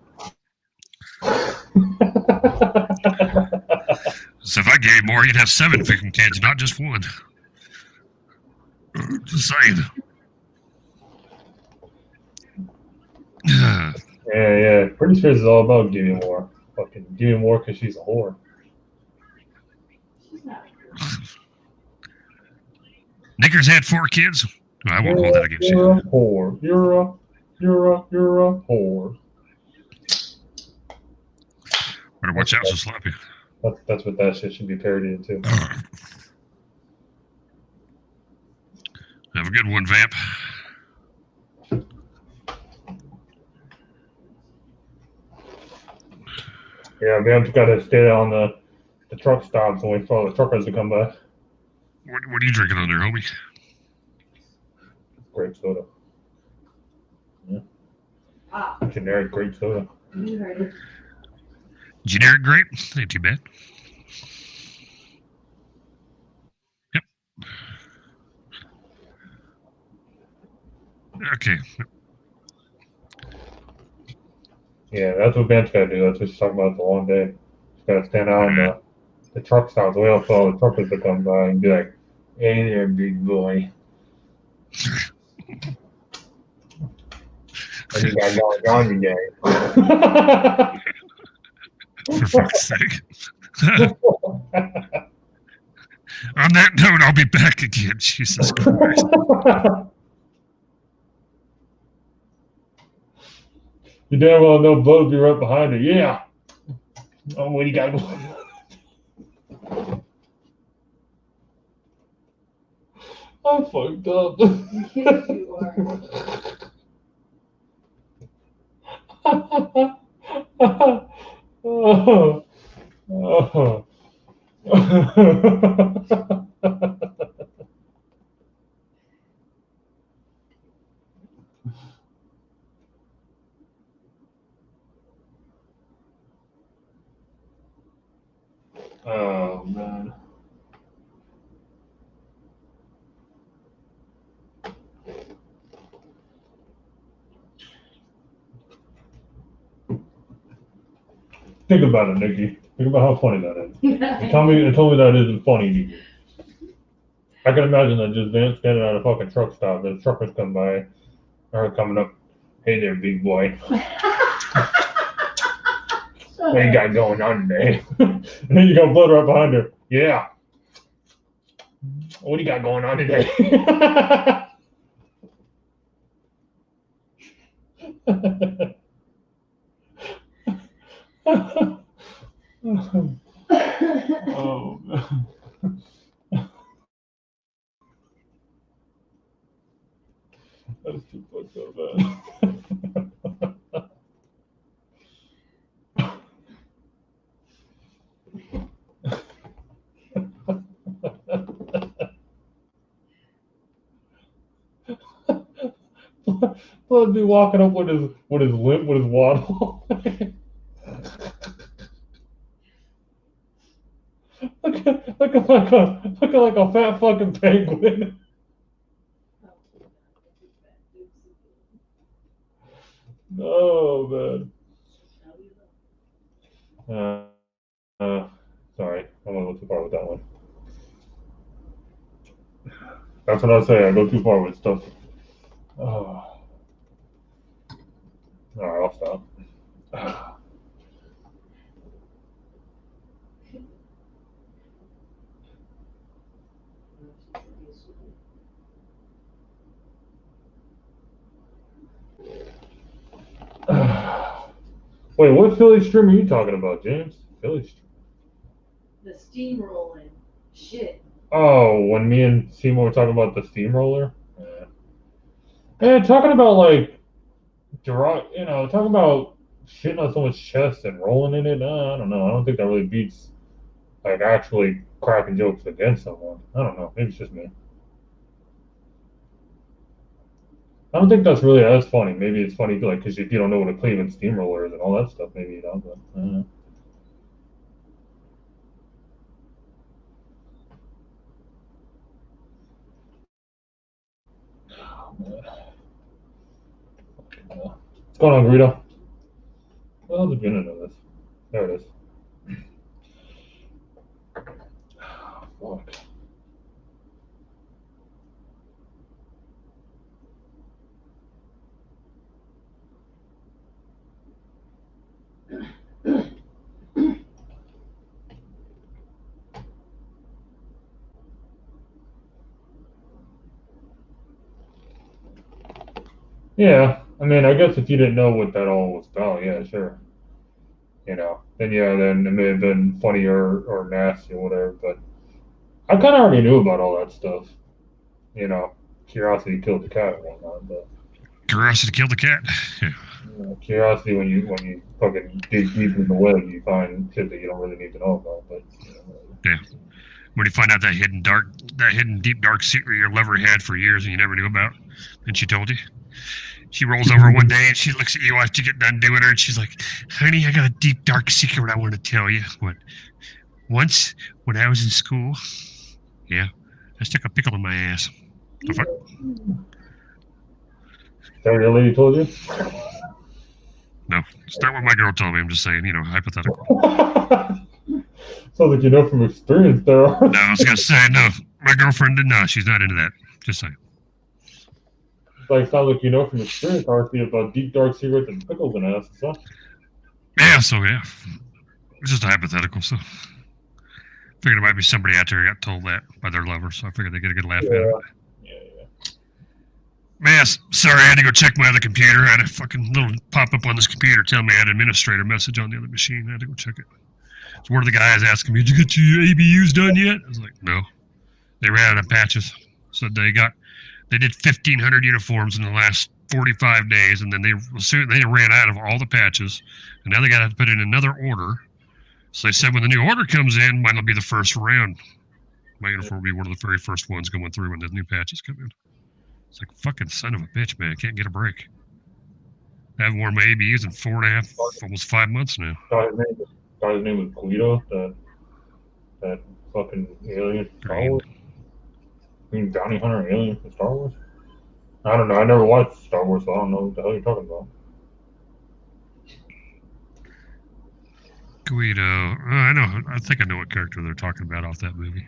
So if I gave more, you'd have 7 fucking kids, not just 1. Just saying. Yeah. Britney Spears is all about giving more. Fucking giving more because she's a whore. She's not. Knickers had 4 kids. No, I won't hold that against You're you. a whore. You're a whore. Better watch out, so sloppy. That's what that shit should be parodied to. Have a good one, Vamp. Yeah, Vamp's got to stay on the truck stops and wait for all the truckers to come by. What are you drinking on there, homie? Grape soda. Yeah. Ah, Generic grape soda. you heard it. Generic grape? Ain't too bad. Yep. Okay. Yeah, that's what Vamp's got to do. That's what she's talking about the long day. She's got to stand out on the truck stops, wait for all the truckers to come by and be like, hey there, big boy. What you got going on today? For fuck's sake. On that note, I'll be back again. Jesus Christ. You damn well know blood will be right behind her. Yeah. Oh, what do you got going? I'm fucked up. Yes, you are. Oh, man. Think about it, Nikki. Think about how funny that is. Tell me that isn't funny to you. I can imagine that just Vance standing at a fucking truck stop. The truckers come by, her coming up. Hey there, big boy. What you got going on today? And then you got blood right behind her. Yeah. What do you got going on today? Oh, man. That's too fucked up, man. Blood be walking up with his limp, with his waddle. looking like a fat fucking penguin. Oh man. Sorry, I'm gonna go too far with that one. That's what I say. I go too far with stuff. Oh. All right, I'll stop. Wait, what Philly stream are you talking about, James? Philly stream? The steamrolling shit. Oh, when me and Seymour were talking about the steamroller? Yeah. Man, talking about like, talking about shitting on someone's chest and rolling in it. I don't know. I don't think that really beats like actually cracking jokes against someone. I don't know. Maybe it's just me. I don't think that's really as funny. Maybe it's funny like because if you don't know what a Cleveland steamroller is and all that stuff, maybe you don't. But, What's going on, Guido? What else is the beginning of this? There it is. Fuck. Yeah, I mean, I guess if you didn't know what that all was about, yeah, sure. Then yeah, then it may have been funny or nasty or whatever, but I kind of already knew about all that stuff. Curiosity killed the cat and whatnot, but Curiosity killed the cat. Yeah. Curiosity when you fucking dig deep in the web, you find shit that you don't really need to know about. But yeah, when you find out that hidden deep dark secret your lover had for years and you never knew about, and she told you. She rolls over one day and she looks at you after you get done doing her, and she's like, "Honey, I got a deep dark secret I want to tell you. What? Once when I was in school, yeah, I stuck a pickle in my ass." The fuck? Is that what your lady told you? No, it's not what my girl told me. I'm just saying, hypothetical. Sounds like you know from experience there. No, I was gonna say no. My girlfriend did not. She's not into that. Just saying. Sounds like you know from experience, RC, about deep dark secrets and pickles and ass and stuff. Yeah, so yeah. It's just a hypothetical, so figured it might be somebody out there who got told that by their lover, so I figured they'd get a good laugh out of it. Yeah. Man, sorry, I had to go check my other computer. I had a fucking little pop-up on this computer telling me I had an administrator message on the other machine. I had to go check it. So one of the guys asking me, "Did you get your ABUs done yet?" I was like, "No." They ran out of patches. So they did 1,500 uniforms in the last 45 days, and then they ran out of all the patches, and now they got to put in another order. So they said when the new order comes in, mine will be the first round. My uniform will be one of the very first ones going through when the new patches come in. It's like, fucking son of a bitch, man. I can't get a break. I haven't worn my ABUs in 4.5, almost 5 months now. Guy's name was Guido, that fucking alien Star Wars. Bounty Hunter alien from Star Wars? I don't know. I never watched Star Wars, so I don't know what the hell you're talking about. Guido. I know. I think I know what character they're talking about off that movie.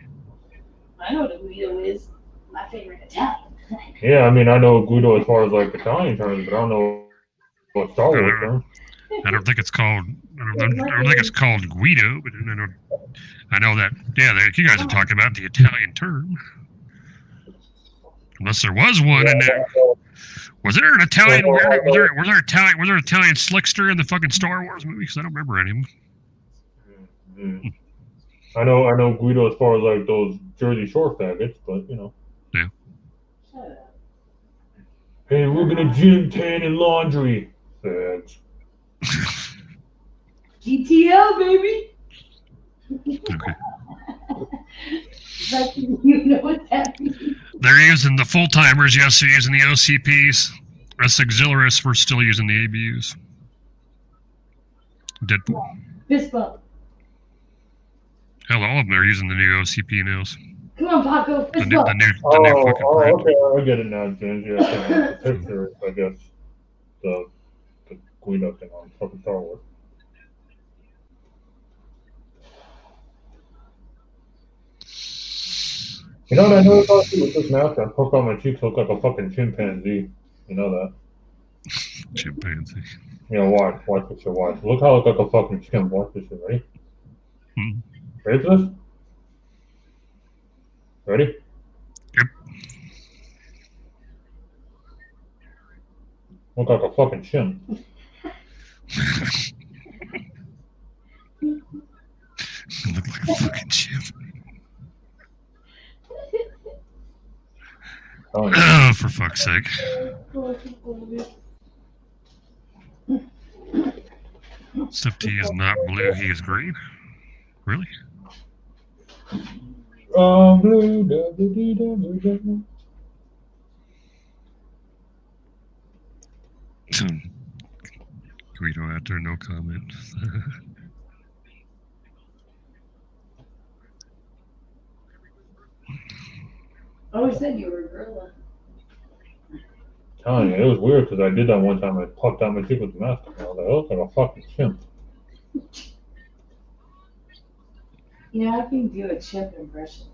I know what a Guido is. My favorite Italian. Yeah, I mean, I know Guido as far as like Italian terms, but I don't know what Star Wars terms. I don't think it's called. I don't think it's called Guido, but I know that. Yeah, you guys are talking about the Italian term. Unless there was one in there. Was there an Italian? Was there Italian slickster in the fucking Star Wars movie? Because I don't remember any of them. I know Guido as far as like those Jersey Shore faggots, but Yeah. Hey, we're gonna gym, tan, and laundry. Fags. GTL, baby. Okay. You know what that means. They're using the full timers. Yes, they're using the OCPs. Us auxiliaries, we're still using the ABUs. Deadpool. Fist bump. Hell, all of them are using the new OCP nails. Come on, Paco. The Fist new, bump. the new fucking print. Okay, I get it now, James. Yeah, the picture, I guess, the Guido thing on fucking Star Wars. You know what I noticed about you with this mask? I poke out my cheeks, look like a fucking chimpanzee. You know that? Chimpanzee. Yeah, watch this shit, watch. Look how I look like a fucking chimp. Watch this shit, ready? Ready for this? Ready? Yep. Look like a fucking chimp. Look like a fucking chimp. Oh, for fuck's sake. Step T is not blue, he is green. Really? Blue, Guido out there, no comment. I always said you were a gorilla. Telling you, it was weird because I did that one time. I popped out my cheek with the mask. And I was like, I look like a fucking chimp. You know, I can do a chimp impression.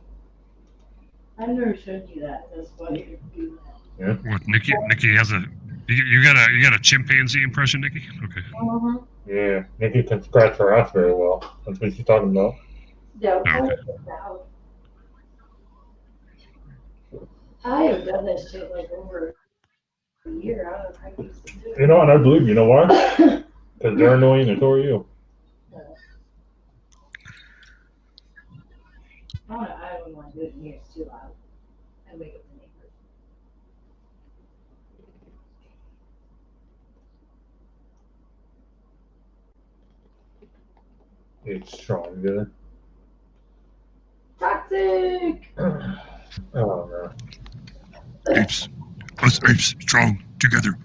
I've never showed you that. That's why you do that. Yeah. What, Nikki has a you got a chimpanzee impression, Nikki? Okay. Uh-huh. Yeah, Nikki can scratch her ass very well. That's what she's talking about. Yeah, Okay. I have done that shit like over a year. I don't know how I used to do it. You know, and I believe you know why? Because they're annoying and so are you. I don't want to do it in here. It's too loud. I wake up the neighbors. It's strong, good. Toxic! Oh, man. Apes. Us apes, strong, together.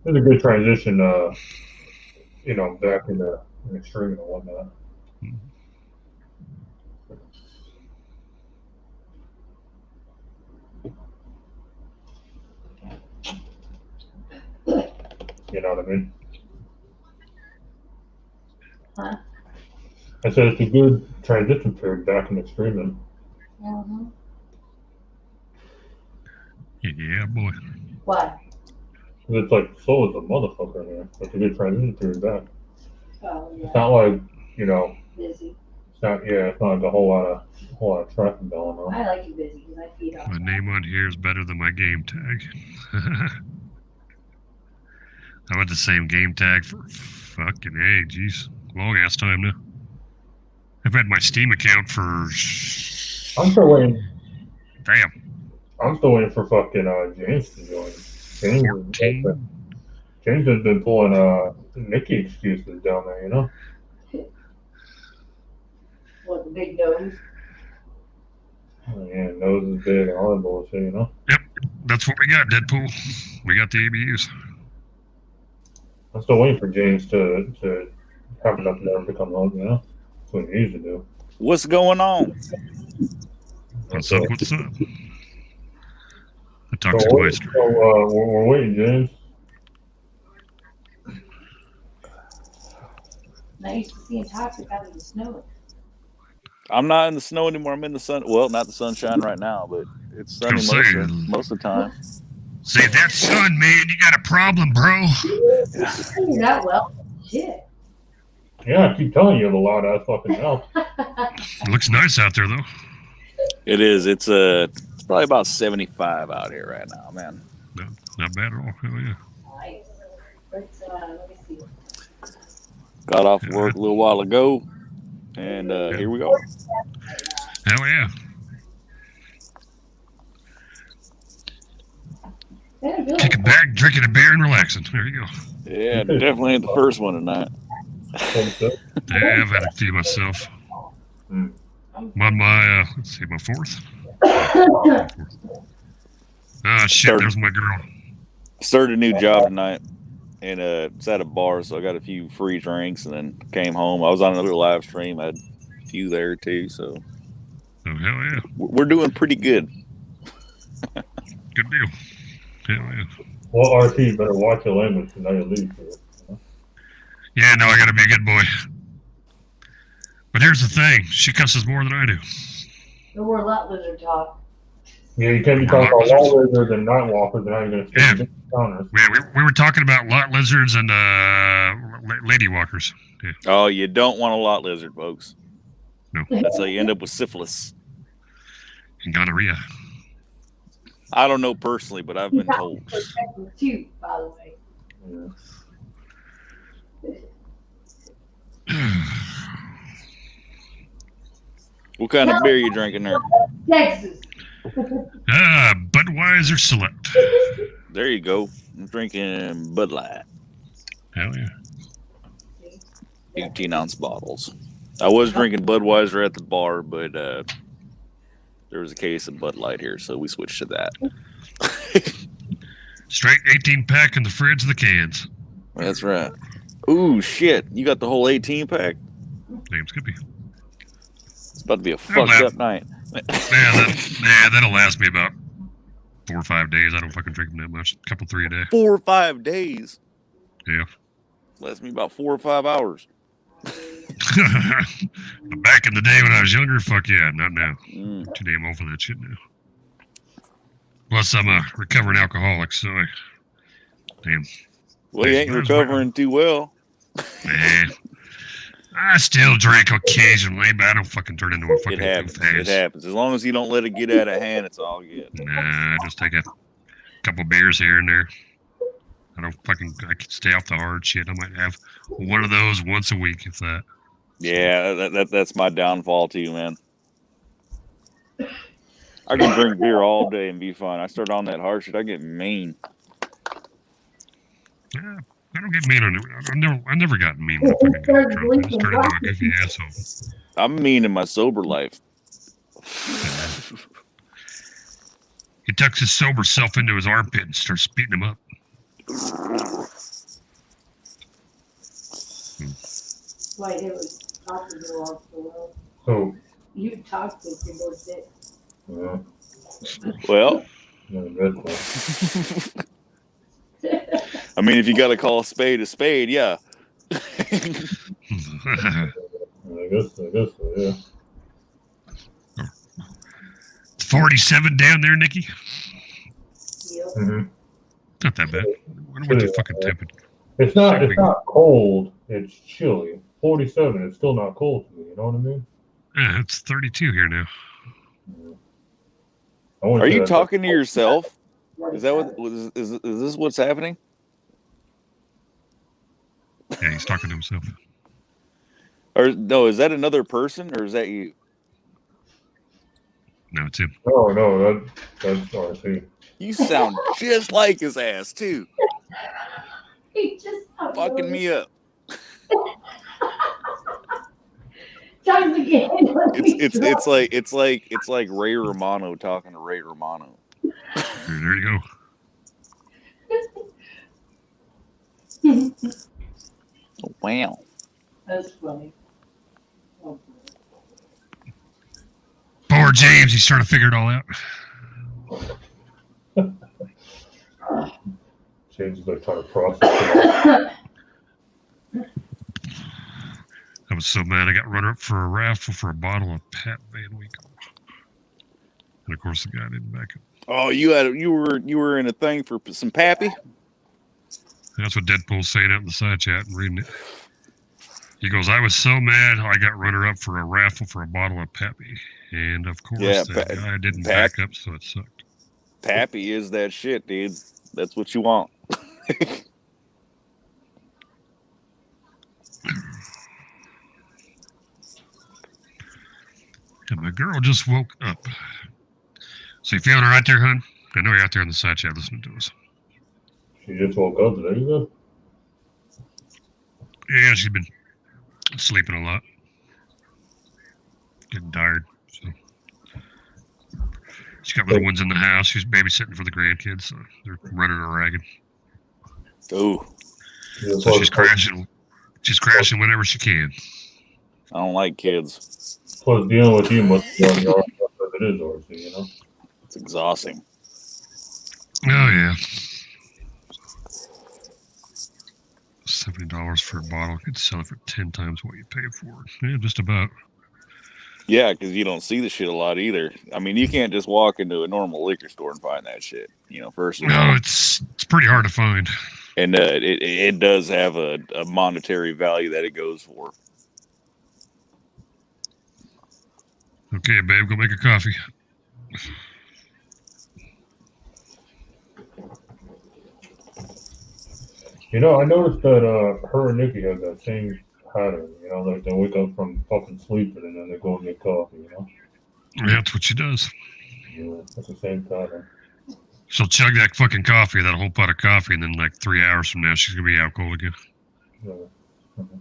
It's a good transition, you know, back in the stream and whatnot. You know what I mean? Huh? I said it's a good transition period back in the streaming. Uh-huh. Yeah, boy. Why? It's like slow as a motherfucker in there. It's a good transition period back. Oh, yeah. It's not like, you know, Busy. it's not like a whole lot of traffic going on. I like you busy because I feed off. My name on here is better than my game tag. I had the same game tag for fucking A, jeez. Long ass time now. I've had my Steam account for. I'm still waiting. Damn. I'm still waiting for fucking James to join. James has been pulling Nikki excuses down there, you know? What, the big nose? Oh, yeah, nose is big and all that bullshit, you know? Yep, that's what we got, Deadpool. We got the ABUs. I'm still waiting for James to have enough nerve to come home, you know? That's what he needs to do. What's going on? What's up? What's up? The Toxic Meister. So, we're waiting, James. Not used to seeing Toxic out in the snow. I'm not in the snow anymore. I'm in the sun. Well, not the sunshine right now, but it's sunny most of the time. Say, that sun, man, you got a problem, bro. You're not well. Shit. Yeah, I keep telling you, you have a loud ass fucking mouth. It looks nice out there, though. It is. It's probably about 75 out here right now, man. No, not bad at all. Hell yeah. Nice. Let's, let me see. Got off work a little while ago, and here we go. Hell yeah. Kicking back, drinking a beer, and relaxing. There you go. Yeah, definitely ain't the first one tonight. Yeah, I've had a few myself. I'm on my, let's see, my fourth. Ah, shit, there's my girl. Started a new job tonight, and it's at a bar, so I got a few free drinks, and then came home. I was on another live stream. I had a few there too, so Oh, hell yeah. we're doing pretty good. Good deal. Hell yeah. Well, RT, better watch your language because now you leave here. Yeah, no, I gotta be a good boy. But here's the thing, she cusses more than I do. No more lot lizard talk. Yeah, you can't be talking about wall lizards and night walkers and how you're going to Yeah. stick counters. Yeah, we were talking about lot lizards and lady walkers. Yeah. Oh, you don't want a lot lizard, folks. No. That's how you end up with syphilis. And gonorrhea. I don't know personally, but I've been told. Too, by the way. Yeah. What kind of beer you drinking there? Texas. Budweiser Select. There you go. I'm drinking Bud Light. Hell yeah. 18-ounce bottles. I was drinking Budweiser at the bar, but there was a case of Bud Light here, so we switched to that. Straight 18-pack in the fridge of the cans. That's right. Ooh, shit. You got the whole 18-pack? Damn Skippy. It's about to be a fucked up night. That'll last me about 4 or 5 days. I don't fucking drink them that much. A couple, 3 a day. 4 or 5 days? Yeah. Lasts me about 4 or 5 hours. Back in the day when I was younger, fuck yeah, not now. Too damn old for that shit now. Plus, I'm a recovering alcoholic, so damn. Well, you ain't recovering too well. Man, I still drink occasionally, but I don't fucking turn into a fucking doofus. It happens. As long as you don't let it get out of hand, it's all good. Nah, I just take a couple beers here and there. I can stay off the hard shit. I might have one of those once a week, if that. Yeah, that's my downfall too, man. I can drink beer all day and be fine. I start on that hard shit, I get mean. Yeah, I don't get mean on it. I never got mean when I fucking got drunk. I just turned into a goofy asshole. I'm mean in my sober life. He tucks his sober self into his armpit and starts beating him up. Like it was talking to all the world. So, You talked to your dick. yeah. Well, Yeah, that's cool. I mean, if you got to call a spade, yeah. I guess so, yeah. 47 down there, Nikki. Yep. Mm-hmm. Not that bad. I wonder what the fucking temperature. It's not cold. It's chilly. 47. It's still not cold to me. You know what I mean? Yeah, it's 32 here now. Are you talking to yourself? Is that what is this what's happening? Yeah, he's talking to himself. Or no, is that another person or is that you? No, it's him. No, that's RC. You sound just like his ass too. He just Fucking me up. Times again. It's like Ray Romano talking to Ray Romano. There you go. Oh, wow. That's funny. Oh, Poor James, he's trying to figure it all out. James is like trying to process it. I was so mad I got runner up for a raffle for a bottle of Pat Van Winkle. And of course the guy didn't back it. Oh, you were in a thing for some Pappy? That's what Deadpool's saying out in the side chat and reading it. He goes, I was so mad I got runner up for a raffle for a bottle of Pappy. And of course that guy didn't back up, so it sucked. Pappy is that shit, dude. That's what you want. And my girl just woke up. So you feeling all right there, hon? I know you're out there in the side chat listening to us. She just woke up today, you know? Yeah, she's been sleeping a lot. getting tired. So she's got little ones in the house. She's babysitting for the grandkids. So they're running her ragged. Oh, So she's crashing. She's crashing whenever she can. I don't like kids. Plus, dealing with you must be on your own as it is, or you know. It's exhausting. Oh yeah. $70 for a bottle. You could sell it for 10 times what you pay for it. Yeah, just about. Yeah, because you don't see the shit a lot either. I mean, you can't just walk into a normal liquor store and find that shit. You know, first of all. No, it's pretty hard to find. And it does have a monetary value that it goes for. Okay, babe, go make a coffee. You know, I noticed that her and Nikki have that same pattern. You know, like they wake up from fucking sleeping and then they go and get coffee. You know. Yeah, that's what she does. Yeah, that's the same pattern. She'll chug that fucking coffee, that whole pot of coffee, and then like 3 hours from now, she's gonna be out cold again. Yeah. Mm-hmm.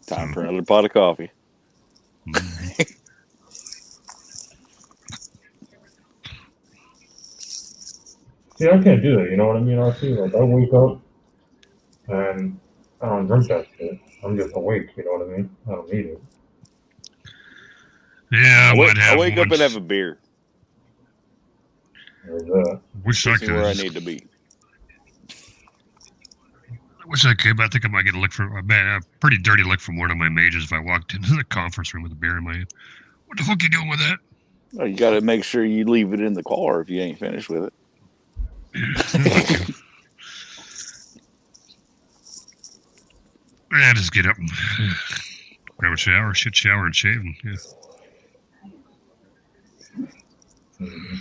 Time for another pot of coffee. Mm-hmm. See, I can't do that. You know what I mean? I feel like I wake up and I don't drink that shit. I'm just awake. You know what I mean? I don't need it. Yeah, I wake up and have a beer. There's that. Wish I See could. where I need to be. I wish I could, but I think I might get a look from a pretty dirty look from one of my mages if I walked into the conference room with a beer in my hand. What the fuck you doing with that? Well, you got to make sure you leave it in the car if you ain't finished with it. Yeah, just get up and grab a shower, shit shower, and shave. And, yeah. Mm-hmm.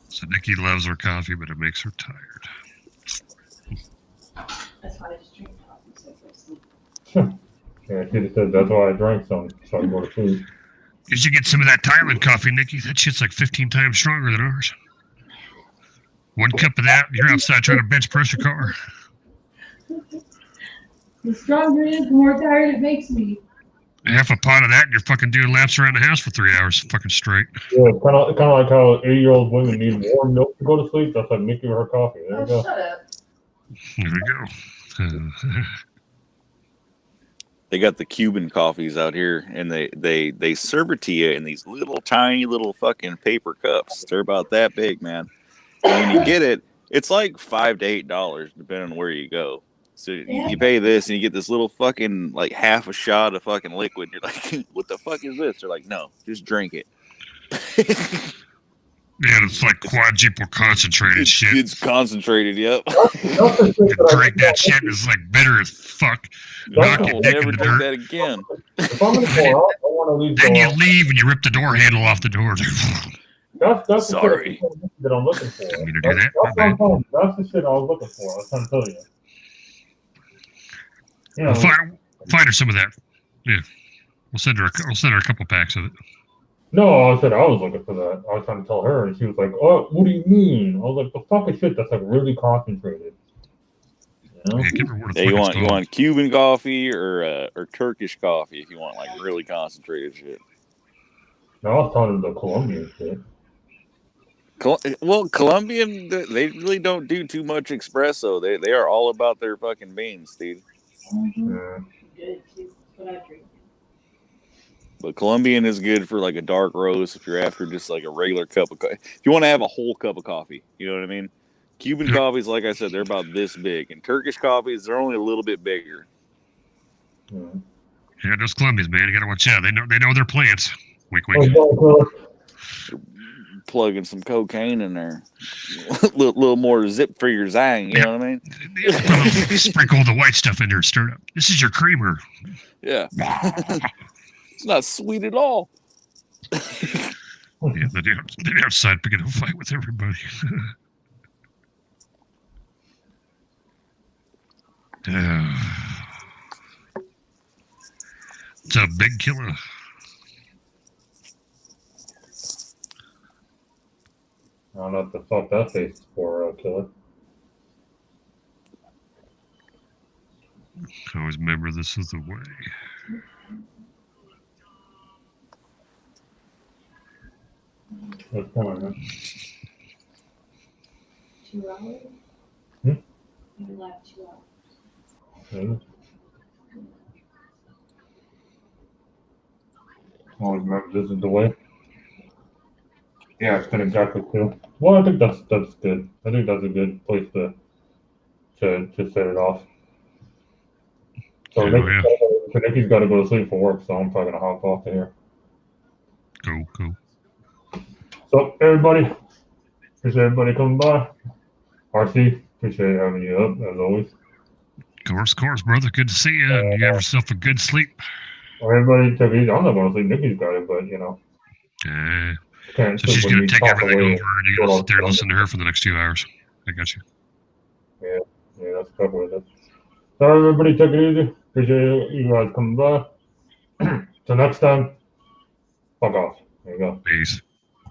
So Nikki loves her coffee, but it makes her tired. That's why I just drink coffee so I go to sleep. Yeah, she just said that's why I drank some so I can go to sleep. You should get some of that Thailand coffee, Nikki. That shit's like 15 times stronger than ours. 1 cup of that, you're outside trying to bench press your car. The stronger it is, the more tired it makes me. Half a pot of that, and you're fucking doing laps around the house for 3 hours, fucking straight. Yeah, kind of like how 80-year-old women need warm milk to go to sleep. That's like Nikki with her coffee. There you go. Shut up. There we go. They got the Cuban coffees out here, and they serve it to you in these little tiny little fucking paper cups. They're about that big, man. And when you get it, it's like $5 to $8, depending on where you go. So you pay this, and you get this little fucking like half a shot of fucking liquid. You're like, what the fuck is this? They're like, no, just drink it. Man, it's like quadruple concentrated shit. It's concentrated, yep. You drink that shit, it's like bitter as fuck. Knock your dick in the dirt. That again. If I'm gonna go out, I want to leave. Then you leave and you rip the door handle off the door. That's Sorry. the shit that I'm looking for. Didn't mean to do that. That's the shit I was looking for. I was trying to tell you. You know, Find her some of that. Yeah, we'll send her a couple packs of it. no, I said I was looking for that. I was trying to tell her, and she was like, "Oh, what do you mean?" I was like, "The fucking shit that's like really concentrated." You know? Yeah, give her what Yeah, you want Cuban coffee or Turkish coffee if you want like really concentrated shit. No, I was telling her the Colombian shit. Well, Colombian, they really don't do too much espresso. They are all about their fucking beans, dude. Mm-hmm. Yeah. Good, too. That's what I drink. But Colombian is good for like a dark roast if you're after just like a regular cup of coffee. If you want to have a whole cup of coffee, you know what I mean? Cuban coffees, like I said, they're about this big. And Turkish coffees, they're only a little bit bigger. Yeah, those Colombians, man, you gotta watch out. They know their plants. Wink, wink. Plugging some cocaine in there. little more zip for your zang, you know what I mean? Sprinkle the white stuff in there and stir it up. This is your creamer. Yeah. It's not sweet at all. Yeah, they're outside picking a fight with everybody. It's a big killer. I don't know what the fuck that face is for, killer. Always remember this is the way. What's going on, man? 2 hours? Hmm? You left 2 hours. Yeah. Always remember this is the way. Yeah, it's been exactly 2. Well, I think that's good. I think that's a good place to set it off. So Yeah, Nikki's got to go to sleep for work, so I'm probably gonna hop off of here. Cool. So everybody, appreciate everybody coming by. RC, appreciate having you up as always. Of course, brother. Good to see you, and you have yourself a good sleep. Well, everybody take it easy. I'm not going to sleep. Nikki's got it, but you know, can't So sleep she's when gonna you take talk everything away over, and and you're doing gonna all sit there and the listen to her for the next 2 hours. I got you. Yeah, that's probably it. So everybody take it easy. Appreciate you guys coming by. Till next time, fuck off. There you go. Peace.